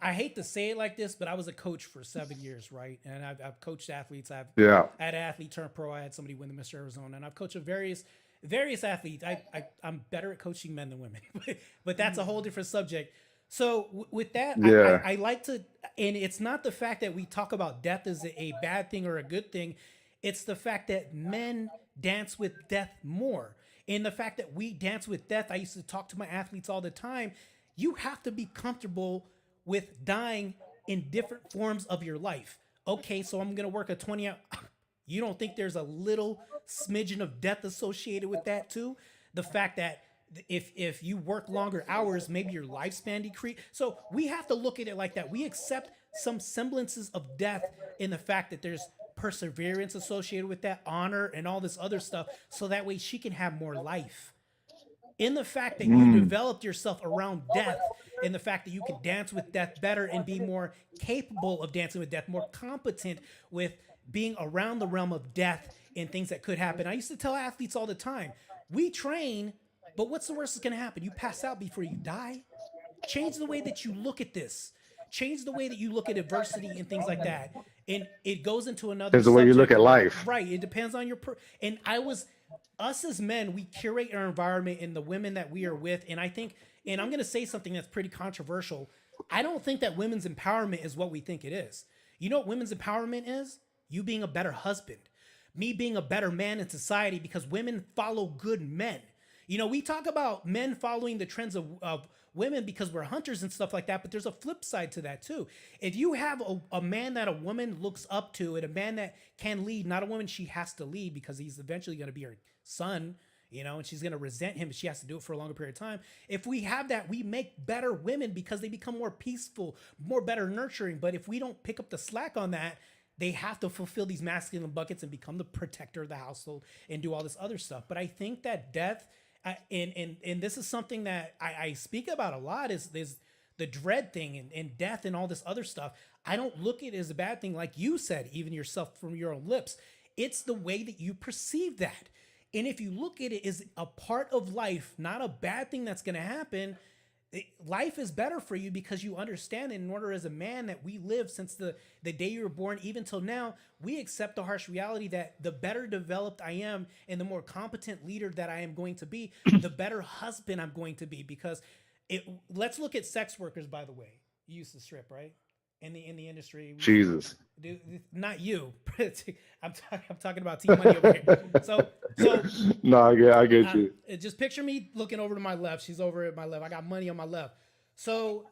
I hate to say it like this, but I was a coach for 7 years, right? And I've coached athletes. I Yeah. had an athlete turn pro. I had somebody win the Mr. Arizona, and I've coached various athletes. I'm better at coaching men than women, but that's a whole different subject. So with that, Yeah. I like to, and it's not the fact that we talk about death as a bad thing or a good thing. It's the fact that men dance with death more. And the fact that we dance with death, I used to talk to my athletes all the time. You have to be comfortable with dying in different forms of your life. Okay, so I'm going to work a 20 hour. You don't think there's a little smidgen of death associated with that too? The fact that if you work longer hours, maybe your lifespan decrease. So we have to look at it like that. We accept some semblances of death in the fact that there's perseverance associated with that, honor and all this other stuff, so that way she can have more life. In the fact that you developed yourself around death, in the fact that you can dance with death better and be more capable of dancing with death, more competent with being around the realm of death and things that could happen. I used to tell athletes all the time, we train, but what's the worst that's going to happen? You pass out before you die. Change the way that you look at this. Change the way that you look at adversity and things like that. And it goes into another It's the way you look subject. at life. Right. It depends on your and us as men, we curate our environment and the women that we are with. And I think, and I'm going to say something that's pretty controversial. I don't think that women's empowerment is what we think it is. You know what women's empowerment is? You being a better husband, me being a better man in society, because women follow good men. You know, we talk about men following the trends of women because we're hunters and stuff like that, but there's a flip side to that too. If you have a man that a woman looks up to and a man that can lead, not a woman she has to lead because he's eventually going to be her son, you know, and she's going to resent him, but she has to do it for a longer period of time. If we have that, we make better women because they become more peaceful, more better nurturing. But if we don't pick up the slack on that, they have to fulfill these masculine buckets and become the protector of the household and do all this other stuff. But I think that death, and this is something that I speak about a lot, is the dread thing and death and all this other stuff. I don't look at it as a bad thing, like you said, even yourself from your own lips. It's the way that you perceive that. And if you look at it as a part of life, not a bad thing that's going to happen, life is better for you because you understand it. In order as a man that we live since the day you were born, even till now, we accept the harsh reality that the better developed I am and the more competent leader that I am going to be, the better husband I'm going to be. Because let's look at sex workers, by the way. You used to strip, right? In the industry. Jesus. Not you. I'm talking about T Money over here. So No, I get you. just picture me looking over to my left. She's over at my left. I got money on my left. So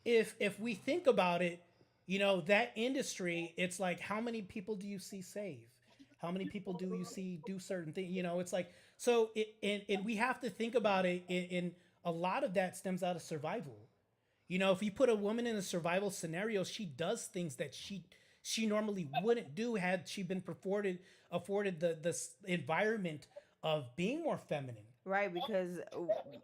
if we think about it, you know, that industry, it's like, how many people do you see save? How many people do you see do certain things? You know, it's like, so and we have to think about it in a lot of that stems out of survival. You know, if you put a woman in a survival scenario, she does things that she normally wouldn't do had she been afforded the environment of being more feminine. Right, because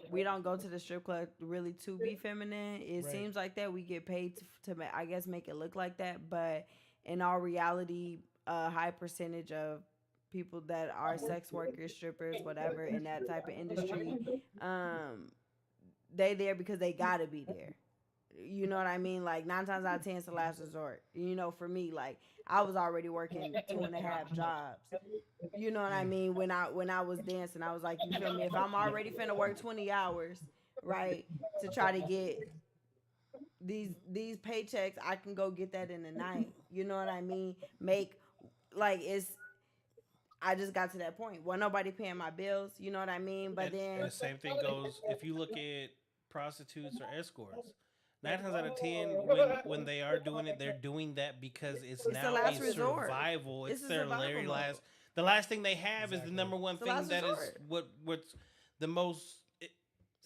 we don't go to the strip club really to be feminine. It Right. seems like that we get paid to I guess make it look like that, but in all reality, a high percentage of people that are sex workers, strippers, whatever, in that type of industry, they there because they gotta be there. You know what I mean? Like 9 times out of 10, it's the last resort. You know, for me, like I was already working 2.5 jobs. You know what I mean? When I was dancing, I was like, you feel me? If I'm already finna work 20 hours, right, to try to get these paychecks, I can go get that in the night. You know what I mean? I just got to that point. Well, nobody paying my bills. You know what I mean? But then the same thing goes if you look at prostitutes or escorts. 9 times out of 10, when they are doing it, they're doing that because it's the now last a resort. survival. It's It's a their survival very mode. last. The last thing they have is the number one It's the thing last that is resort. what's the most.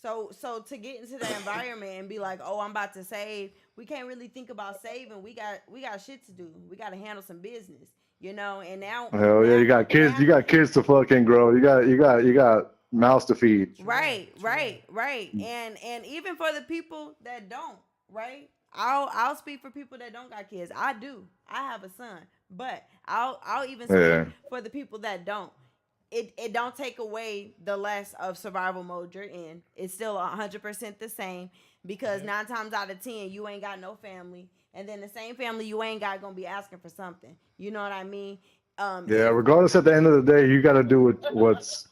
So to get into that environment and be like, oh, I'm about to save, we can't really think about saving. We got shit to do. We got to handle some business, you know. And now, Hell yeah, you got kids. You got kids to fucking grow. You got mouths to feed. right. And even for the people that don't, right? I'll speak for people that don't got kids. I do. I have a son, but I'll even speak Yeah. for the people that don't. it don't take away the less of survival mode you're in. It's still 100% the same because 9 times out of 10 you ain't got no family, and then the same family you ain't got gonna be asking for something. You know what I mean? Yeah, regardless, at the end of the day, you got to do what's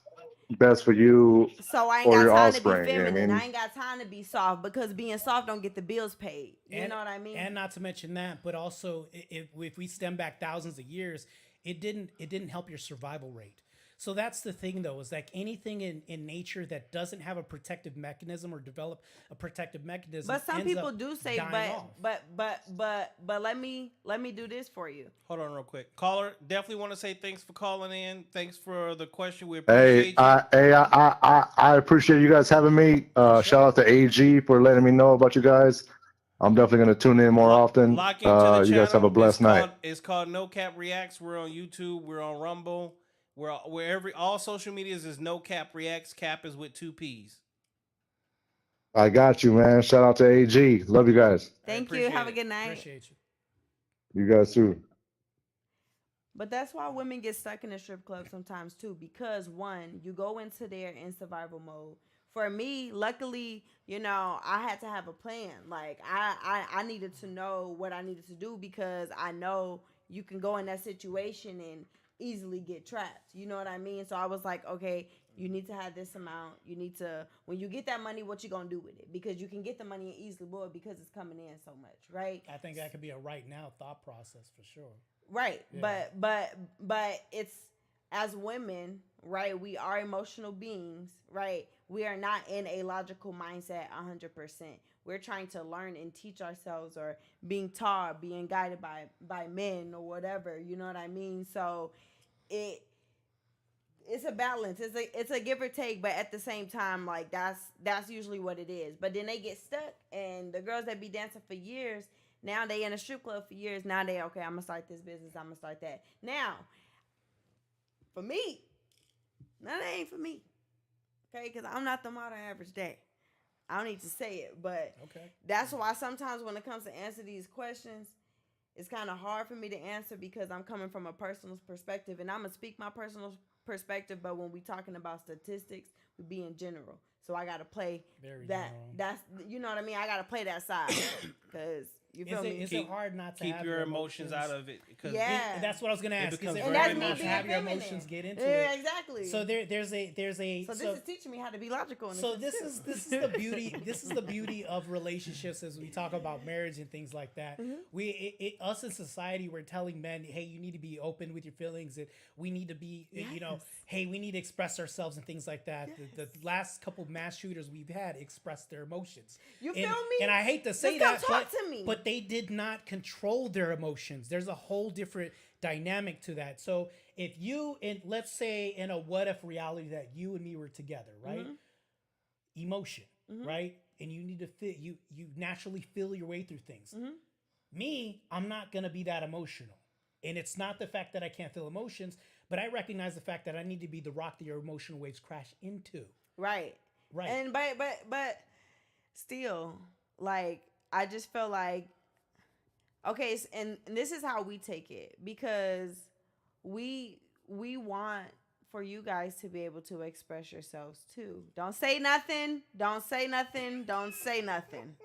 best for you So I ain't or got your time to be offspring. You know what I feminine. I mean? ain't got time to be soft because being soft don't get the bills paid. You know what I mean? And not to mention that, but also if we stem back thousands of years, it didn't help your survival rate. So that's the thing, though, is like anything in nature that doesn't have a protective mechanism or develop a protective mechanism. But some ends people up do say, dying off. but let me do this for you. Hold on real quick. Caller, definitely want to say thanks for calling in. Thanks for the question. We Hey, appreciate you. I appreciate you guys having me. Shout out to AG for letting me know about you guys. I'm definitely gonna tune in more often. Lock into the You guys have a channel. blessed night. It's called No Cap Reacts. We're on YouTube. We're on Rumble. We're all social medias is No Cap Reacts. Cap is with 2 P's. I got you, man. Shout out to AG. Love you guys. Thank you. Have a good night. Appreciate you. You guys too. But that's why women get stuck in the strip club sometimes too, because one, you go into there in survival mode. For me, luckily, I had to have a plan. Like I needed to know what I needed to do because I know you can go in that situation and easily get trapped. You know what I mean? So I was like, okay, you need to have this amount. You need to, when you get that money, what you gonna do with it? Because you can get the money easily, boy, because it's coming in so much, right? I think that could be a right now thought process for sure. Right. Yeah. But it's, as women, right, we are emotional beings, right? We are not in a logical mindset 100%. We're trying to learn and teach ourselves, or being taught, being guided by men or whatever, you know what I mean? So it's a balance. It's a give or take, but at the same time, like that's usually what it is. But then they get stuck, and the girls that be dancing for years, now they in a strip club for years. Now they, okay, I'm gonna start this business. I'm gonna start that. Now, for me, that ain't for me. Okay, because I'm not the modern average day. I don't need to say it, but Okay. that's why sometimes when it comes to answer these questions, it's kind of hard for me to answer because I'm coming from a personal perspective, and I'm gonna speak my personal perspective. But when we talking about statistics, we be in general. So I gotta play Very that. general. That's, you know what I mean. I gotta play that side because you feel me. Is it hard not to Keep have your emotions out of it. Because Yeah. That's what I was gonna ask. Is becomes it very hard And not that's to me have being your feminine. emotions get into Yeah, it? exactly. So there's a So this is teaching me how to be logical. In So sense, this too. is the beauty. This is the beauty of relationships as we talk about marriage and things like that. Us in society, we're telling men, hey, you need to be open with your feelings, and we need to be, hey, we need to express ourselves and things like that. The last couple of mass shooters we've had expressed their emotions. You And- feel me? And I hate to say Just that, come talk to me. but they did not control their emotions. There's a whole different dynamic to that. So if you, and let's say in a what if reality that you and me were together, right? Emotion, right? And you need to feel, you naturally feel your way through things. Me, I'm not gonna be that emotional. And it's not the fact that I can't feel emotions, but I recognize the fact that I need to be the rock that your emotional waves crash into. Right. Right. And but still, like, I just feel like, okay, and this is how we take it, because we want for you guys to be able to express yourselves too. Don't say nothing. Don't say nothing. Don't say nothing.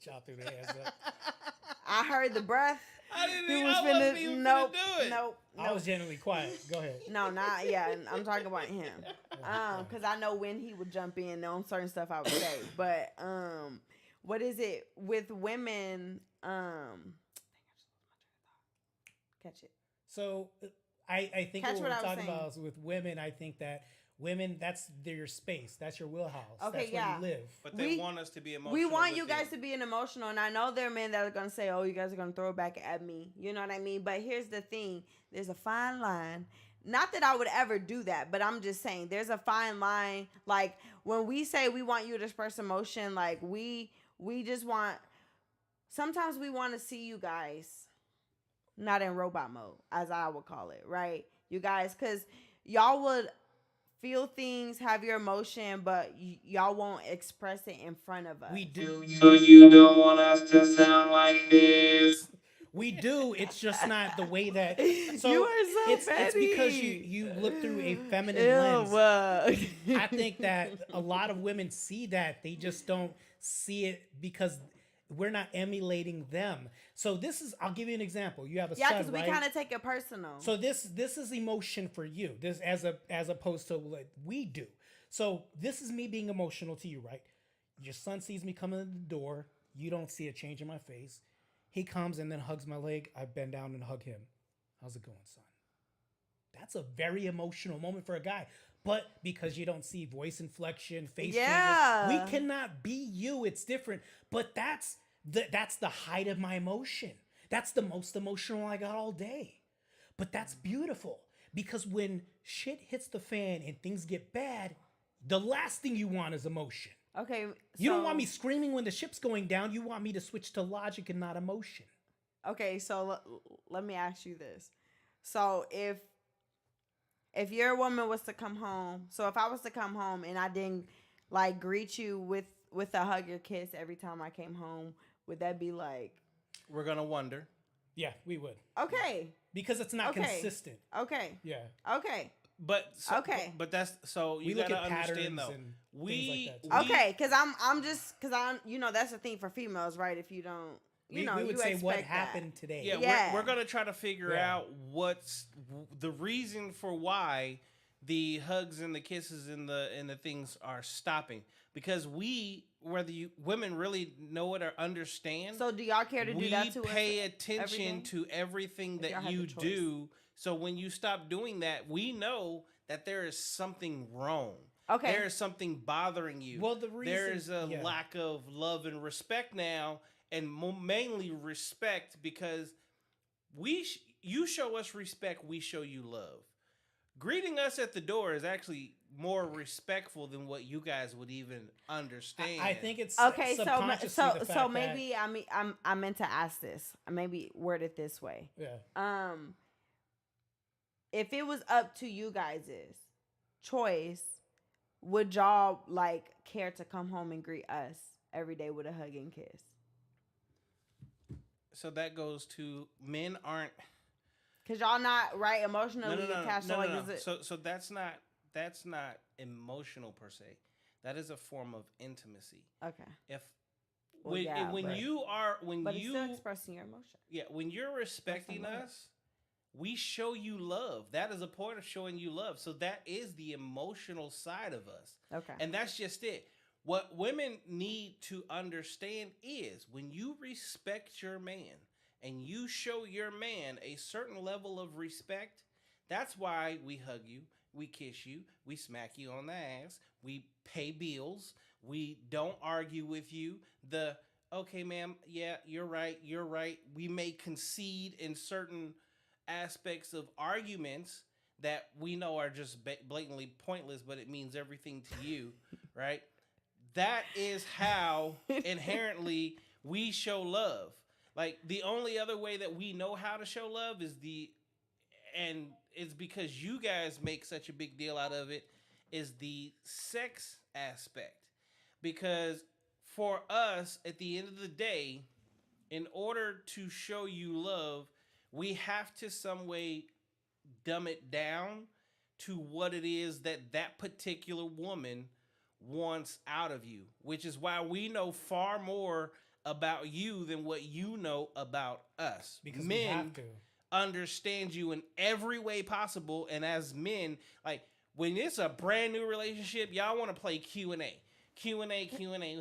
Chop through the hands up. I heard the breath. I didn't He even, was I wasn't finna, even nope, finna do it. nope, I was genuinely quiet. Go ahead. No, not, yeah, I'm talking about him. Because I know when he would jump in on certain stuff I would say. But what is it with women? Catch it. So I think Catch what what we're I was talking saying. about is with women, I think that women, that's their space. That's your wheelhouse. Okay, that's yeah. where you live. But they want us to be emotional. We want with you guys them. to be an emotional, and I know there are men that are gonna say, "Oh, you guys are gonna throw it back at me." You know what I mean? But here's the thing: there's a fine line. Not that I would ever do that, but I'm just saying there's a fine line. Like when we say we want you to express emotion, like we just want. Sometimes we want to see you guys not in robot mode, as I would call it, right? You guys, because y'all would feel things, have your emotion, but y'all won't express it in front of us. We do. So you don't want us to sound like this. We do. It's just not the way that. So You are so it's because petty. you look through a feminine Ew, lens. I I think that a lot of women see that. They just don't see it because we're not emulating them. So this is. I'll give you an example. You have a yeah, son, because we right? kind of take it personal. So this is emotion for you. This as opposed to what we do. So this is me being emotional to you, right? Your son sees me coming in the door. You don't see a change in my face. He comes and then hugs my leg. I bend down and hug him. How's it going, son? That's a very emotional moment for a guy. But because you don't see voice inflection, face Yeah. changes, we cannot be you. It's different. But that's the height of my emotion. That's the most emotional I got all day. But that's beautiful. Because when shit hits the fan and things get bad, the last thing you want is emotion. Okay. You don't want me screaming when the ship's going down. You want me to switch to logic and not emotion. Okay, so let me ask you this. So if your woman was to come home, so if I was to come home and I didn't like greet you with a hug or kiss every time I came home, would that be like We're gonna wonder. Yeah, we would. okay? Because it's not Okay. consistent. Okay. Yeah. Okay. But so, Okay. but that's so you We look gotta at understand patterns though. and We, things like that, Okay, because I'm just because I'm that's the thing for females, right? If you don't, we you would you say what expect that. happened today. yeah, Yeah. We're gonna try to figure Yeah. out what's the reason for why the hugs and the kisses and the things are stopping, because whether you women really know it or understand. So do y'all care to do we that to us? pay every attention day? to everything If y'all that had the you choice. do. So when you stop doing that, we know that there is something wrong. Okay. There is something bothering you. Well, the there reason- is a yeah. lack of love and respect now, and mainly respect, because you show us respect, we show you love. Greeting us at the door is actually more respectful than what you guys would even understand. I think it's Okay, subconsciously so the fact so that- maybe I meant to ask this. I maybe word it this way. yeah. If it was up to you guys' choice, would y'all like care to come home and greet us every day with a hug and kiss? So that goes to men aren't. Cause y'all not right emotionally attached. no, so like, no. is it? So that's not emotional per se. That is a form of intimacy. Okay. If Well, when, yeah, when but- you are when But it's you still expressing your emotion. yeah when you're respecting love. us, we show you love. That is a point of showing you love. So that is the emotional side of us. Okay. And that's just it. What women need to understand is when you respect your man and you show your man a certain level of respect, that's why we hug you, we kiss you, we smack you on the ass, we pay bills, we don't argue with you. Okay, ma'am, yeah, you're right. We may concede in certain aspects of arguments that we know are just blatantly pointless, but it means everything to you, right? That is how inherently we show love. Like the only other way that we know how to show love is and it's because you guys make such a big deal out of it, is the sex aspect. Because for us, at the end of the day, in order to show you love, we have to some way dumb it down to what it is that particular woman wants out of you, which is why we know far more about you than what you know about us. Because men we have to. understand you in every way possible, and as men, like when it's a brand new relationship, y'all want to play Q&A. Q&A,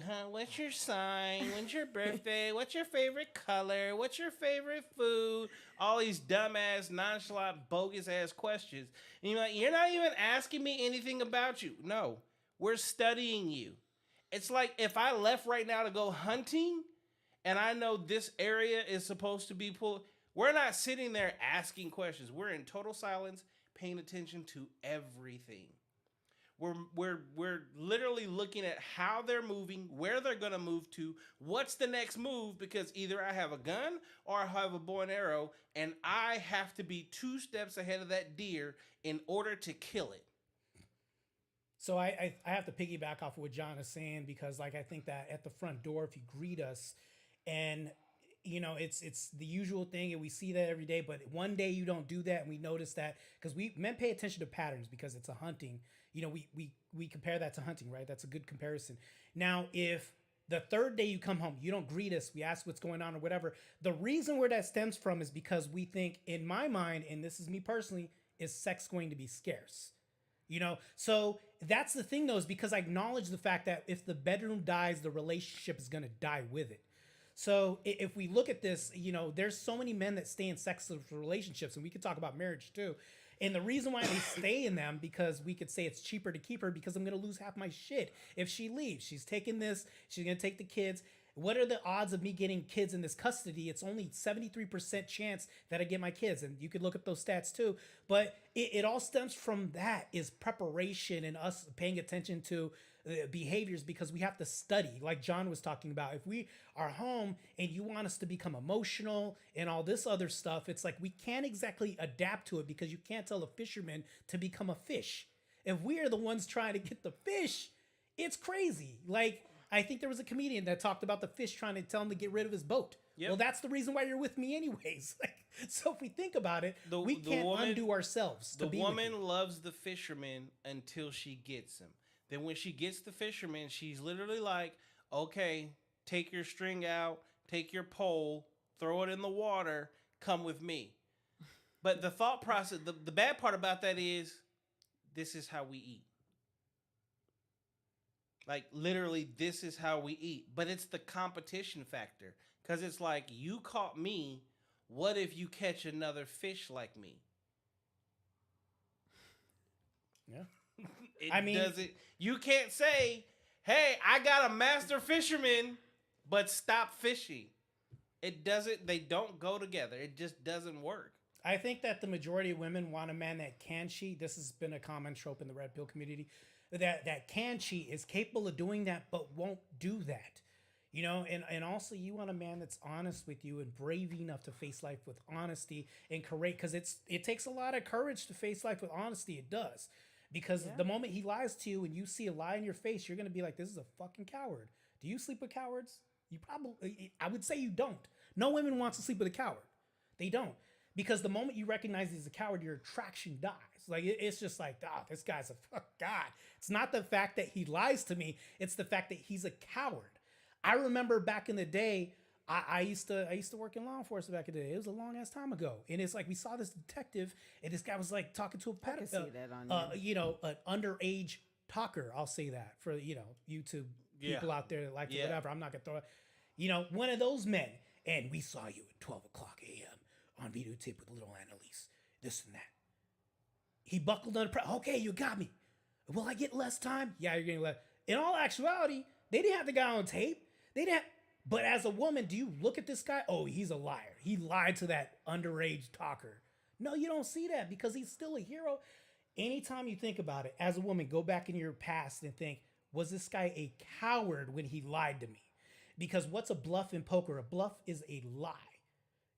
huh? What's your sign? When's your birthday? What's your favorite color? What's your favorite food? All these dumbass, nonchalant, bogus ass questions. And you're like, you're not even asking me anything about you. No, we're studying you. It's like if I left right now to go hunting and I know this area is supposed to be pulled, we're not sitting there asking questions. We're in total silence, paying attention to everything. We're literally looking at how they're moving, where they're gonna move to, what's the next move, because either I have a gun or I have a bow and arrow, and I have to be 2 steps ahead of that deer in order to kill it. So I have to piggyback off of what John is saying, because like I think that at the front door, if you greet us and it's the usual thing, and we see that every day. But one day you don't do that, and we notice that because men pay attention to patterns because it's a hunting. We compare that to hunting, right? That's a good comparison. Now, if the third day you come home, you don't greet us, we ask what's going on or whatever. The reason where that stems from is because we think, in my mind, and this is me personally, is sex going to be scarce? So that's the thing, though, is because I acknowledge the fact that if the bedroom dies, the relationship is going to die with it. So if we look at this, there's so many men that stay in sexless relationships, and we could talk about marriage too. And the reason why they stay in them, because we could say it's cheaper to keep her because I'm going to lose half my shit if she leaves. She's taking this. She's going to take the kids. What are the odds of me getting kids in this custody? It's only 73% chance that I get my kids. And you could look at those stats too. But it all stems from that, is preparation and us paying attention to behaviors, because we have to study, like John was talking about. If we are home and you want us to become emotional and all this other stuff, it's like we can't exactly adapt to it, because you can't tell a fisherman to become a fish. If we are the ones trying to get the fish, it's crazy. Like, I think there was a comedian that talked about the fish trying to tell him to get rid of his boat. Yep. Well, that's the reason why you're with me anyways. So if we think about it, we can't undo ourselves. The woman loves the fisherman until she gets him. Then when she gets the fisherman, she's literally like, okay, take your string out, take your pole, throw it in the water, come with me. But the thought process, the bad part about that is, this is how we eat. Like, literally, this is how we eat. But it's the competition factor. Because it's like, you caught me. What if you catch another fish like me? Yeah. You can't say, hey, I got a master fisherman, but stop fishing. They don't go together. It just doesn't work. I think that the majority of women want a man that can cheat. This has been a common trope in the red pill community. That can cheat, is capable of doing that, but won't do that. And also you want a man that's honest with you and brave enough to face life with honesty and courage, because it takes a lot of courage to face life with honesty. It does. Because the moment he lies to you and you see a lie in your face, you're going to be like, this is a fucking coward. Do you sleep with cowards? I would say you don't. No woman wants to sleep with a coward. They don't. Because the moment you recognize he's a coward, your attraction dies. Like, it's just like, this guy's a God. It's not the fact that he lies to me. It's the fact that he's a coward. I remember back in the day, I used to work in law enforcement back in the day. It was a long ass time ago. And it's like, we saw this detective and this guy was like talking to an underage talker. I'll say that for, YouTube people out there that like it, whatever. I'm not going to throw it. One of those men. And we saw you at 12 o'clock a.m. on videotape with little Annalise, this and that. He buckled under pressure. Okay, you got me. Will I get less time? Yeah, you're getting less. In all actuality, they didn't have the guy on tape. They didn't. But as a woman, do you look at this guy? Oh, he's a liar. He lied to that underage talker. No, you don't see that, because he's still a hero. Anytime you think about it, as a woman, go back in your past and think, was this guy a coward when he lied to me? Because what's a bluff in poker? A bluff is a lie.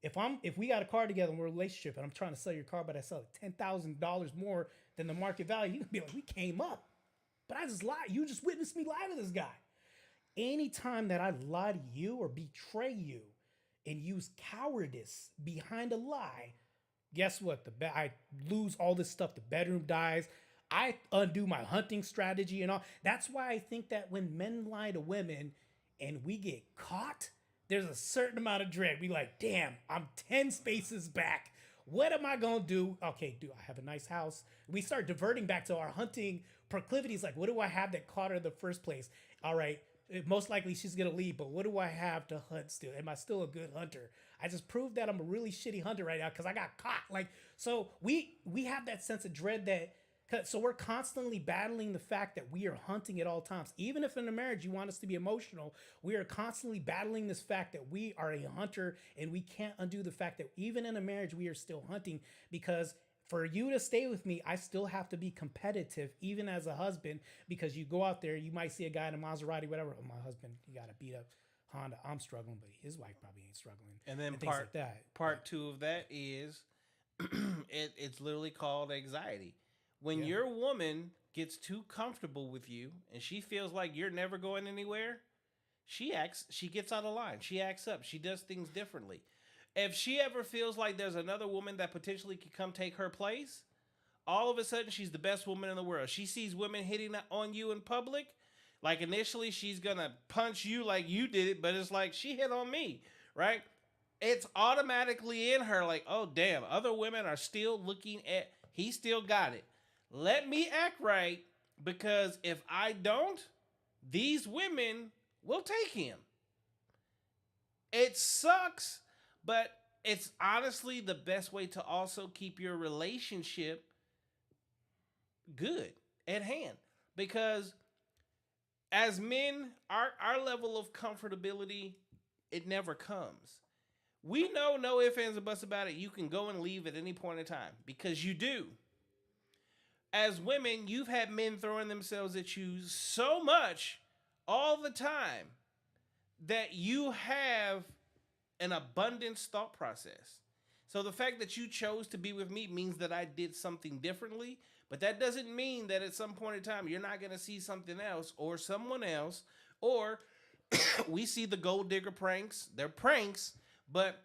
If we got a car together and we're in a relationship and I'm trying to sell your car, but I sell it $10,000 more than the market value, you can be like, we came up. But I just lied. You just witnessed me lie to this guy. Anytime that I lie to you or betray you and use cowardice behind a lie, guess what? I lose all this stuff. The bedroom dies. I undo my hunting strategy and all. That's why I think that when men lie to women and we get caught, there's a certain amount of dread. We like, damn, I'm 10 spaces back. What am I going to do? Okay, do I have a nice house? We start diverting back to our hunting proclivities. Like, what do I have that caught her in the first place? All right, most likely she's going to leave, but what do I have to hunt still? Am I still a good hunter? I just proved that I'm a really shitty hunter right now because I got caught. Like, so we have that sense of dread so we're constantly battling the fact that we are hunting at all times. Even if in a marriage you want us to be emotional, we are constantly battling this fact that we are a hunter, and we can't undo the fact that even in a marriage we are still hunting, because for you to stay with me, I still have to be competitive, even as a husband, because you go out there, you might see a guy in a Maserati, whatever. Oh, my husband, he got a beat up Honda. I'm struggling, but his wife probably ain't struggling. And then part two of that is it's literally called anxiety. When your woman gets too comfortable with you and she feels like you're never going anywhere, she gets out of line. She acts up. She does things differently. If she ever feels like there's another woman that potentially could come take her place, all of a sudden she's the best woman in the world. She sees women hitting on you in public. Like initially she's going to punch you like you did it, but it's like she hit on me, right? It's automatically in her like, oh, damn, other women are still looking at, he still got it. Let me act right, because if I don't, these women will take him. It sucks, but it's honestly the best way to also keep your relationship good at hand. Because as men, our level of comfortability, it never comes. We know, no ifs, ands, or buts about it, you can go and leave at any point in time, because you do. As women, you've had men throwing themselves at you so much all the time that you have an abundance thought process. So the fact that you chose to be with me means that I did something differently, but that doesn't mean that at some point in time you're not going to see something else or someone else, or we see the gold digger pranks. They're pranks, but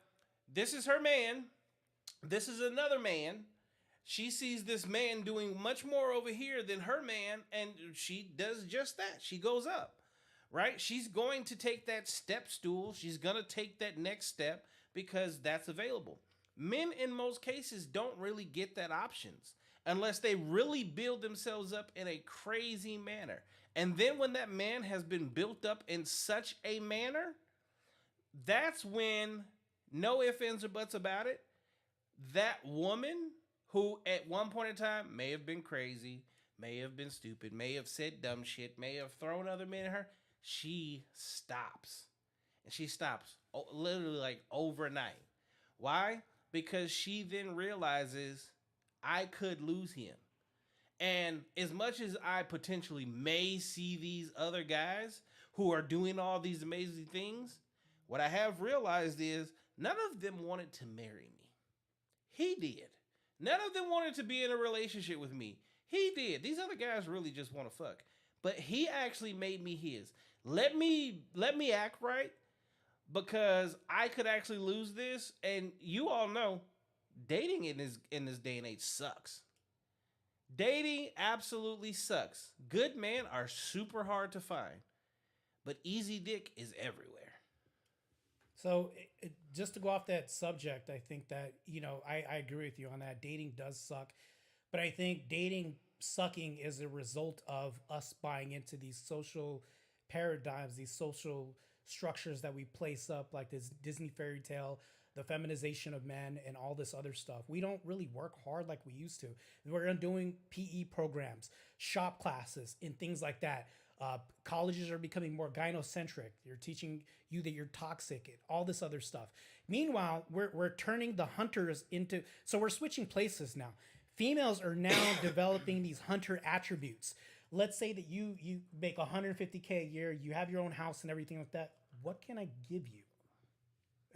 this is her man. This is another man. She sees this man doing much more over here than her man, and she does just that. She goes up, right? She's going to take that step stool. She's going to take that next step because that's available. Men in most cases don't really get that options unless they really build themselves up in a crazy manner. And then when that man has been built up in such a manner, that's when, no ifs, ands, or buts about it, that woman who at one point in time may have been crazy, may have been stupid, may have said dumb shit, may have thrown other men at her, she stops. And she stops literally like overnight. Why? Because she then realizes I could lose him. And as much as I potentially may see these other guys who are doing all these amazing things, what I have realized is none of them wanted to marry me. He did. None of them wanted to be in a relationship with me. He did. These other guys really just want to fuck. But he actually made me his. Let me act right, because I could actually lose this. And you all know, dating in this day and age sucks. Dating absolutely sucks. Good men are super hard to find, but easy dick is everywhere. So just to go off that subject, I think that, I agree with you on that. Dating does suck, but I think dating sucking is a result of us buying into these social paradigms, these social structures that we place up, like this Disney fairy tale, the feminization of men, and all this other stuff. We don't really work hard like we used to. We're doing PE programs, shop classes, and things like that. Colleges are becoming more gynocentric. They're teaching you that you're toxic and all this other stuff. Meanwhile, we're turning the hunters into, so we're switching places now. Females are now developing these hunter attributes. Let's say that you make $150K a year, you have your own house and everything like that. What can I give you?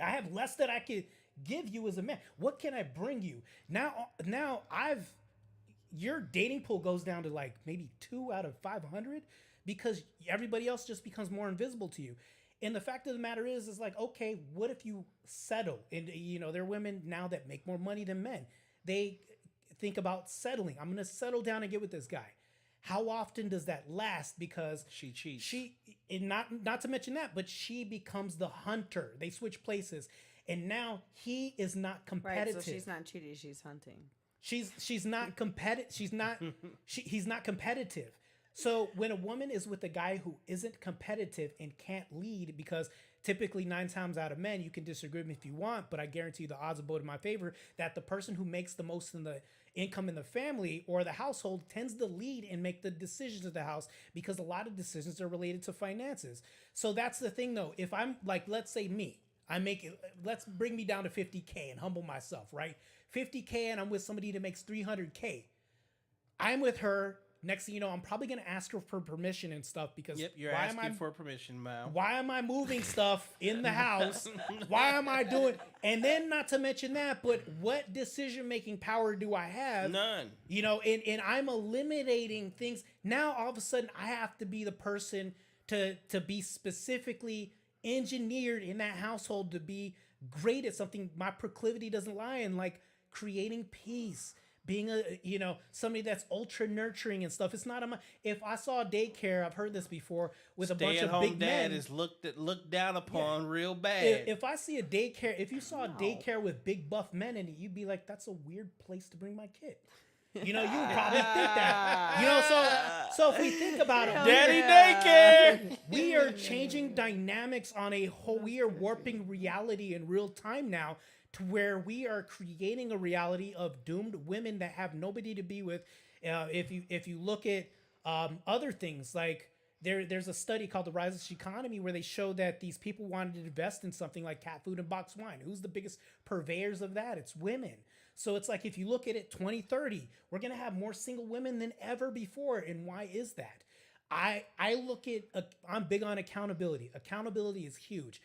I have less that I could give you as a man. What can I bring you? Now your dating pool goes down to like maybe 2 out of 500 because everybody else just becomes more invisible to you. And the fact of the matter is like, okay, what if you settle? And there are women now that make more money than men. They think about settling. I'm going to settle down and get with this guy. How often does that last? Because she cheats. Not to mention that, but she becomes the hunter. They switch places, and now he is not competitive. Right, so she's not cheating; she's hunting. She's not competitive. He's not competitive. So when a woman is with a guy who isn't competitive and can't lead, because typically 9 times out of men, you can disagree with me if you want, but I guarantee you the odds are both in my favor that the person who makes the most in the income in the family or the household tends to lead and make the decisions of the house, because a lot of decisions are related to finances. So that's the thing though. If I'm like, let's say me, let's bring me down to 50K and humble myself, right? 50K and I'm with somebody that makes 300K. I'm with her. Next thing you know, I'm probably going to ask her for permission and stuff, because you're asking for permission, Mal. Why am I moving stuff in the house? Why am I doing? And then not to mention that, but what decision-making power do I have? None. And I'm eliminating things. Now, all of a sudden, I have to be the person to be specifically engineered in that household to be great at something my proclivity doesn't lie in, like creating peace, being somebody that's ultra nurturing and stuff. It's not if I saw a daycare, I've heard this before, with a bunch of big dad men is looked down upon real bad. If I see a daycare, if you saw a daycare with big buff men in it, you'd be like, that's a weird place to bring my kid. You would probably think that. So if we think about it, Daddy daycare. we are changing dynamics on a whole. We are warping reality in real time now to where we are creating a reality of doomed women that have nobody to be with. If you look at other things, like there's a study called The Rise of the Economy where they show that these people wanted to invest in something like cat food and boxed wine. Who's the biggest purveyors of that? It's women. So it's like, if you look at it 2030, we're going to have more single women than ever before. And why is that? I look at, I'm big on accountability. Accountability is huge.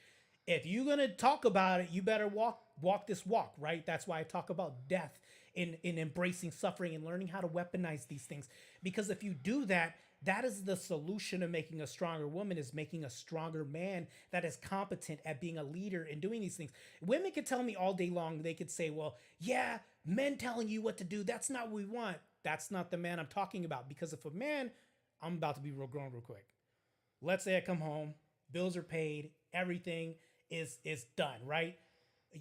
If you're going to talk about it, you better walk this walk, right? That's why I talk about death in embracing suffering and learning how to weaponize these things. Because if you do that, that is the solution of making a stronger woman, is making a stronger man that is competent at being a leader and doing these things. Women could tell me all day long, they could say, well, yeah, men telling you what to do, that's not what we want. That's not the man I'm talking about. Because if a man, I'm about to be real grown real quick. Let's say I come home, bills are paid, everything is done, right?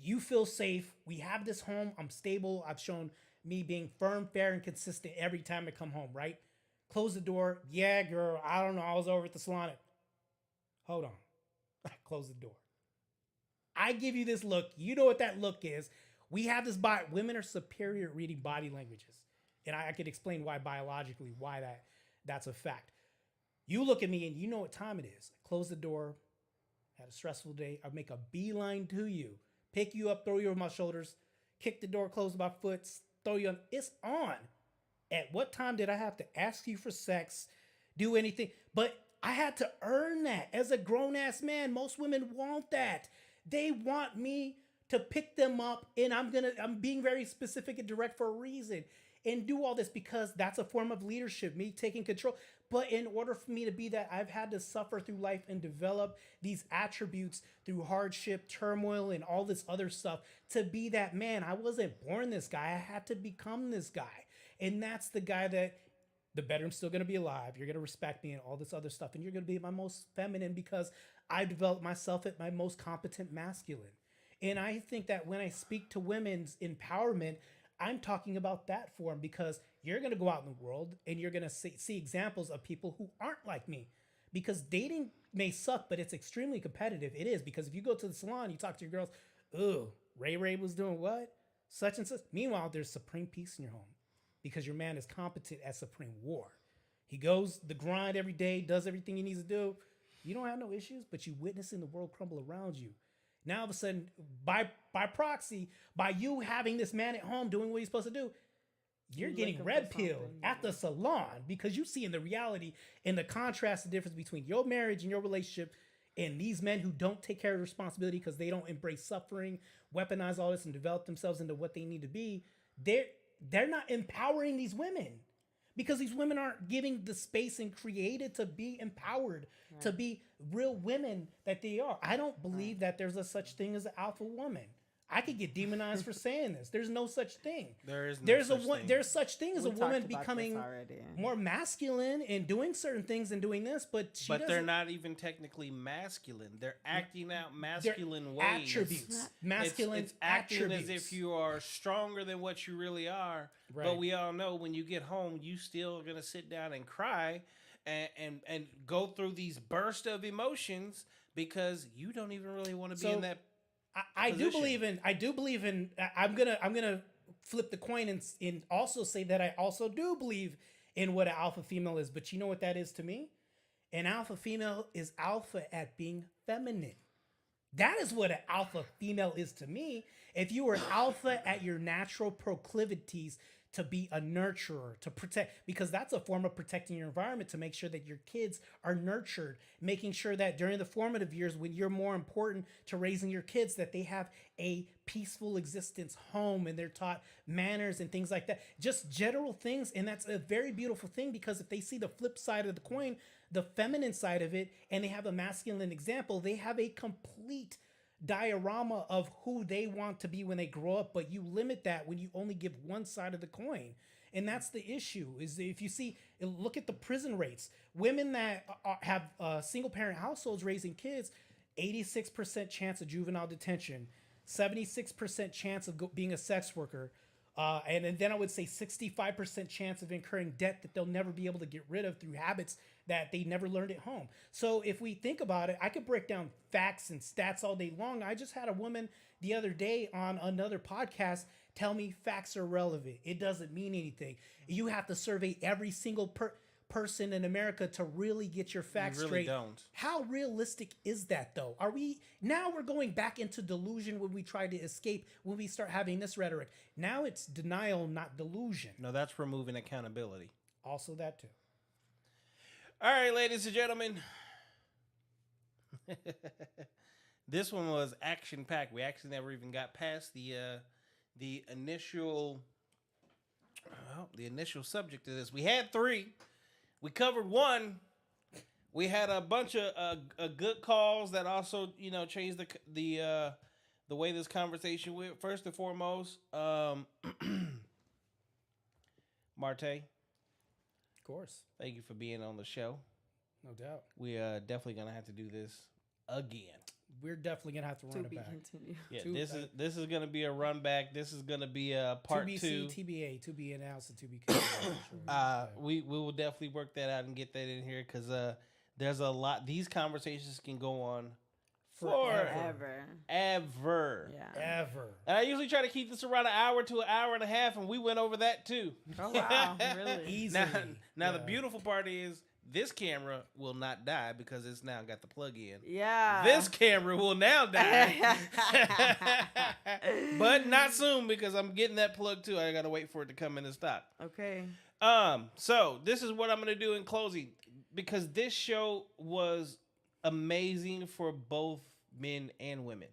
You feel safe. We have this home. I'm stable. I've shown me being firm, fair, and consistent every time I come home, right? Close the door. Yeah, girl, I don't know. I was over at the salon. Hold on. Close the door. I give you this look. You know what that look is. We have this body. Women are superior at reading body languages. And I could explain why biologically, why that's a fact. You look at me and you know what time it is. Close the door. Had a stressful day. I make a beeline to you. Pick you up, throw you over my shoulders, kick the door, close my foot, throw you on. It's on. At what time did I have to ask you for sex, do anything? But I had to earn that as a grown-ass man. Most women want that. They want me to pick them up, and I'm being very specific and direct for a reason, and do all this because that's a form of leadership, me taking control. But in order for me to be that, I've had to suffer through life and develop these attributes through hardship, turmoil, and all this other stuff to be that man. I wasn't born this guy. I had to become this guy. And that's the guy that the bedroom's still going to be alive. You're going to respect me and all this other stuff. And you're going to be my most feminine because I developed myself at my most competent masculine. And I think that when I speak to women's empowerment, I'm talking about that form, because you're going to go out in the world and you're going to see examples of people who aren't like me. Because dating may suck, but it's extremely competitive. It is, because if you go to the salon, you talk to your girls, ooh, Ray was doing what? Such and such. Meanwhile, there's supreme peace in your home because your man is competent at supreme war. He goes the grind every day, does everything he needs to do. You don't have no issues, but you witnessing the world crumble around you. Now, all of a sudden, by proxy, by you having this man at home doing what he's supposed to do, you're getting red pilled at the salon because you see in the reality and the contrast, the difference between your marriage and your relationship and these men who don't take care of responsibility because they don't embrace suffering, weaponize all this, and develop themselves into what they need to be. They're not empowering these women because these women aren't giving the space and created to be empowered, to be real women that they are. I don't believe that there's a such thing as an alpha woman. I could get demonized for saying this. There's no such thing. There's such thing as a woman becoming more masculine and doing certain things and doing this, but they're not even technically masculine. They're acting out masculine ways. Attributes. Masculine it's acting attributes. as if you are stronger than what you really are. Right. But we all know when you get home, you still are gonna sit down and cry and go through these bursts of emotions because you don't even really want to be in that. I do believe in. I'm gonna flip the coin and also say that I also do believe in what an alpha female is. But you know what that is to me? An alpha female is alpha at being feminine. That is what an alpha female is to me. If you are alpha at your natural proclivities to be a nurturer, to protect, because that's a form of protecting your environment, to make sure that your kids are nurtured, making sure that during the formative years when you're more important to raising your kids, that they have a peaceful existence home and they're taught manners and things like that. Just general things. And that's a very beautiful thing, because if they see the flip side of the coin, the feminine side of it, and they have a masculine example, they have a complete diorama of who they want to be when they grow up. But you limit that when you only give one side of the coin. And that's the issue, is if you see, look at the prison rates. Women that have single parent households raising kids, 86% chance of juvenile detention, 76% chance of being a sex worker, and then I would say 65% chance of incurring debt that they'll never be able to get rid of through habits that they never learned at home. So if we think about it, I could break down facts and stats all day long. I just had a woman the other day on another podcast tell me facts are relevant. It doesn't mean anything. You have to survey every single person in America to really get your facts You really straight. don't. How realistic is that, though? We're going back into delusion when we try to escape, when we start having this rhetoric. Now it's denial, not delusion. No, that's removing accountability. Also that too. All right, ladies and gentlemen. This one was action packed. We actually never even got past the initial subject of this. We had 3. We covered 1. We had a bunch of good calls that also, changed the way this conversation went. First and foremost, Martae, Of course. thank you for being on the show. No doubt. We definitely gonna have to do this again. We're definitely going to have to run To it be back. continued. Yeah, this is gonna be a run back. This is gonna be a part 2. TBA, to be announced and to be continued. We will definitely work that out and get that in here, because there's a lot. These conversations can go on Forever. ever. Yeah. Ever. And I usually try to keep this around an hour to an hour and a half, and we went over that too. Oh wow, really? Easily. Now the Yeah. beautiful part is this camera will not die because it's now got the plug in. Yeah. This camera will now die, but not soon, because I'm getting that plug too. I gotta wait for it to come into stock. Okay. So this is what I'm gonna do in closing, because this show was amazing for both men and women.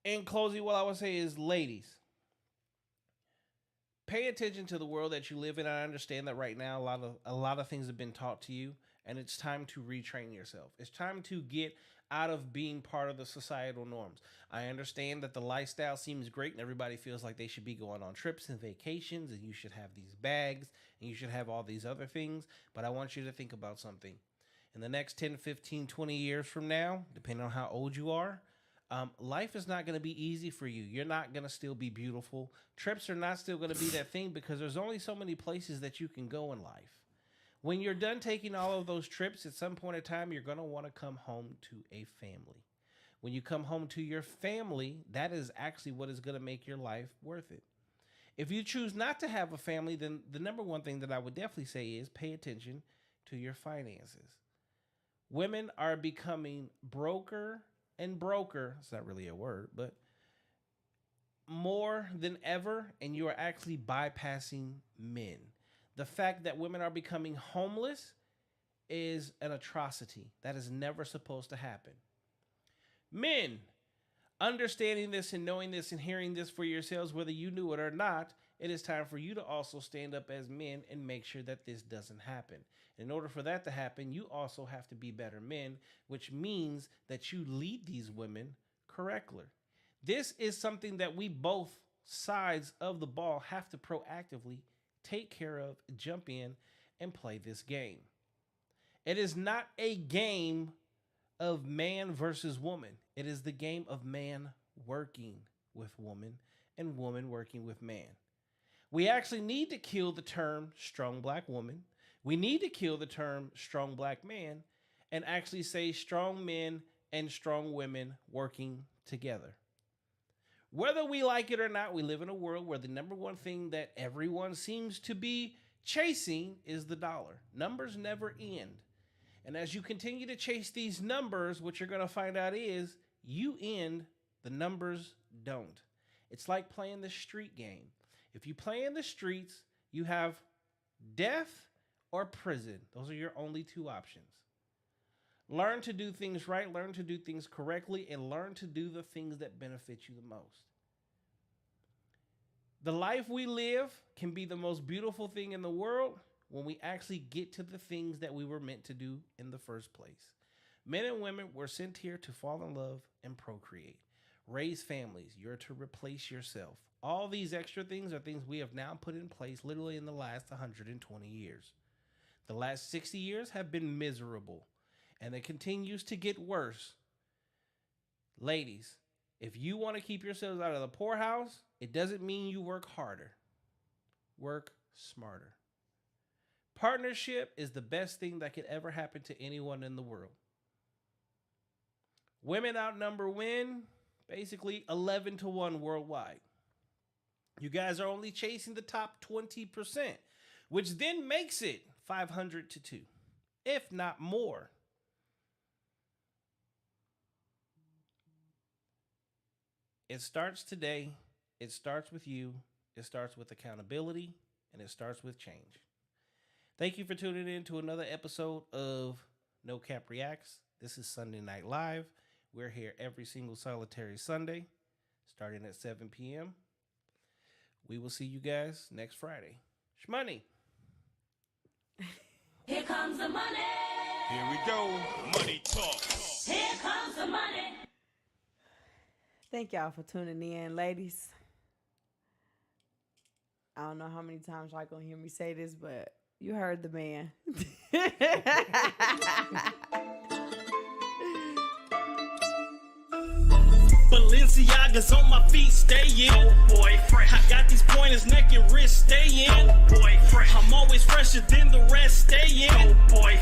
In closing, what I would say is, ladies, pay attention to the world that you live in. I understand that right now a lot of things have been taught to you, and it's time to retrain yourself. It's time to get out of being part of the societal norms. I understand that the lifestyle seems great and everybody feels like they should be going on trips and vacations, and you should have these bags and you should have all these other things, but I want you to think about something. In the next 10, 15, 20 years from now, depending on how old you are, life is not going to be easy for you. You're not going to still be beautiful. Trips are not still going to be that thing, because there's only so many places that you can go in life. When you're done taking all of those trips, at some point in time, you're going to want to come home to a family. When you come home to your family, that is actually what is going to make your life worth it. If you choose not to have a family, then the number one thing that I would definitely say is pay attention to your finances. Women are becoming broker and broker. It's not really a word, but more than ever, and you are actually bypassing men. The fact that women are becoming homeless is an atrocity. That is never supposed to happen. Men, understanding this and knowing this and hearing this for yourselves, whether you knew it or not, it is time for you to also stand up as men and make sure that this doesn't happen. In order for that to happen, you also have to be better men, which means that you lead these women correctly. This is something that we both sides of the ball have to proactively take care of, jump in, and play this game. It is not a game of man versus woman. It is the game of man working with woman and woman working with man. We actually need to kill the term strong black woman. We need to kill the term strong black man and actually say strong men and strong women working together. Whether we like it or not, we live in a world where the number one thing that everyone seems to be chasing is the dollar. Numbers never end. And as you continue to chase these numbers, what you're going to find out is you end, the numbers don't. It's like playing the street game. If you play in the streets, you have death or prison. Those are your only two options. Learn to do things right, learn to do things correctly, and learn to do the things that benefit you the most. The life we live can be the most beautiful thing in the world when we actually get to the things that we were meant to do in the first place. Men and women were sent here to fall in love and procreate. Raise families. You're to replace yourself. All these extra things are things we have now put in place literally in the last 120 years. The last 60 years have been miserable, and it continues to get worse. Ladies, if you want to keep yourselves out of the poorhouse, it doesn't mean you work harder. Work smarter. Partnership is the best thing that could ever happen to anyone in the world. Women outnumber men basically 11-1 worldwide. You guys are only chasing the top 20%, which then makes it 500-2, if not more. It starts today. It starts with you. It starts with accountability, and it starts with change. Thank you for tuning in to another episode of No Cap Reacts. This is Sunday Night Live. We're here every single solitary Sunday, starting at 7 p.m. We will see you guys next Friday. Shmoney. Here comes the money. Here we go. Money talk. Here comes the money. Thank y'all for tuning in, ladies. I don't know how many times y'all gonna hear me say this, but you heard the man. Balenciaga's on my feet, stay in. Oh boy, fresh. I got these pointers, neck and wrist, stay in. Oh boy, fresh. I'm always fresher than the rest, stay in. Oh boy,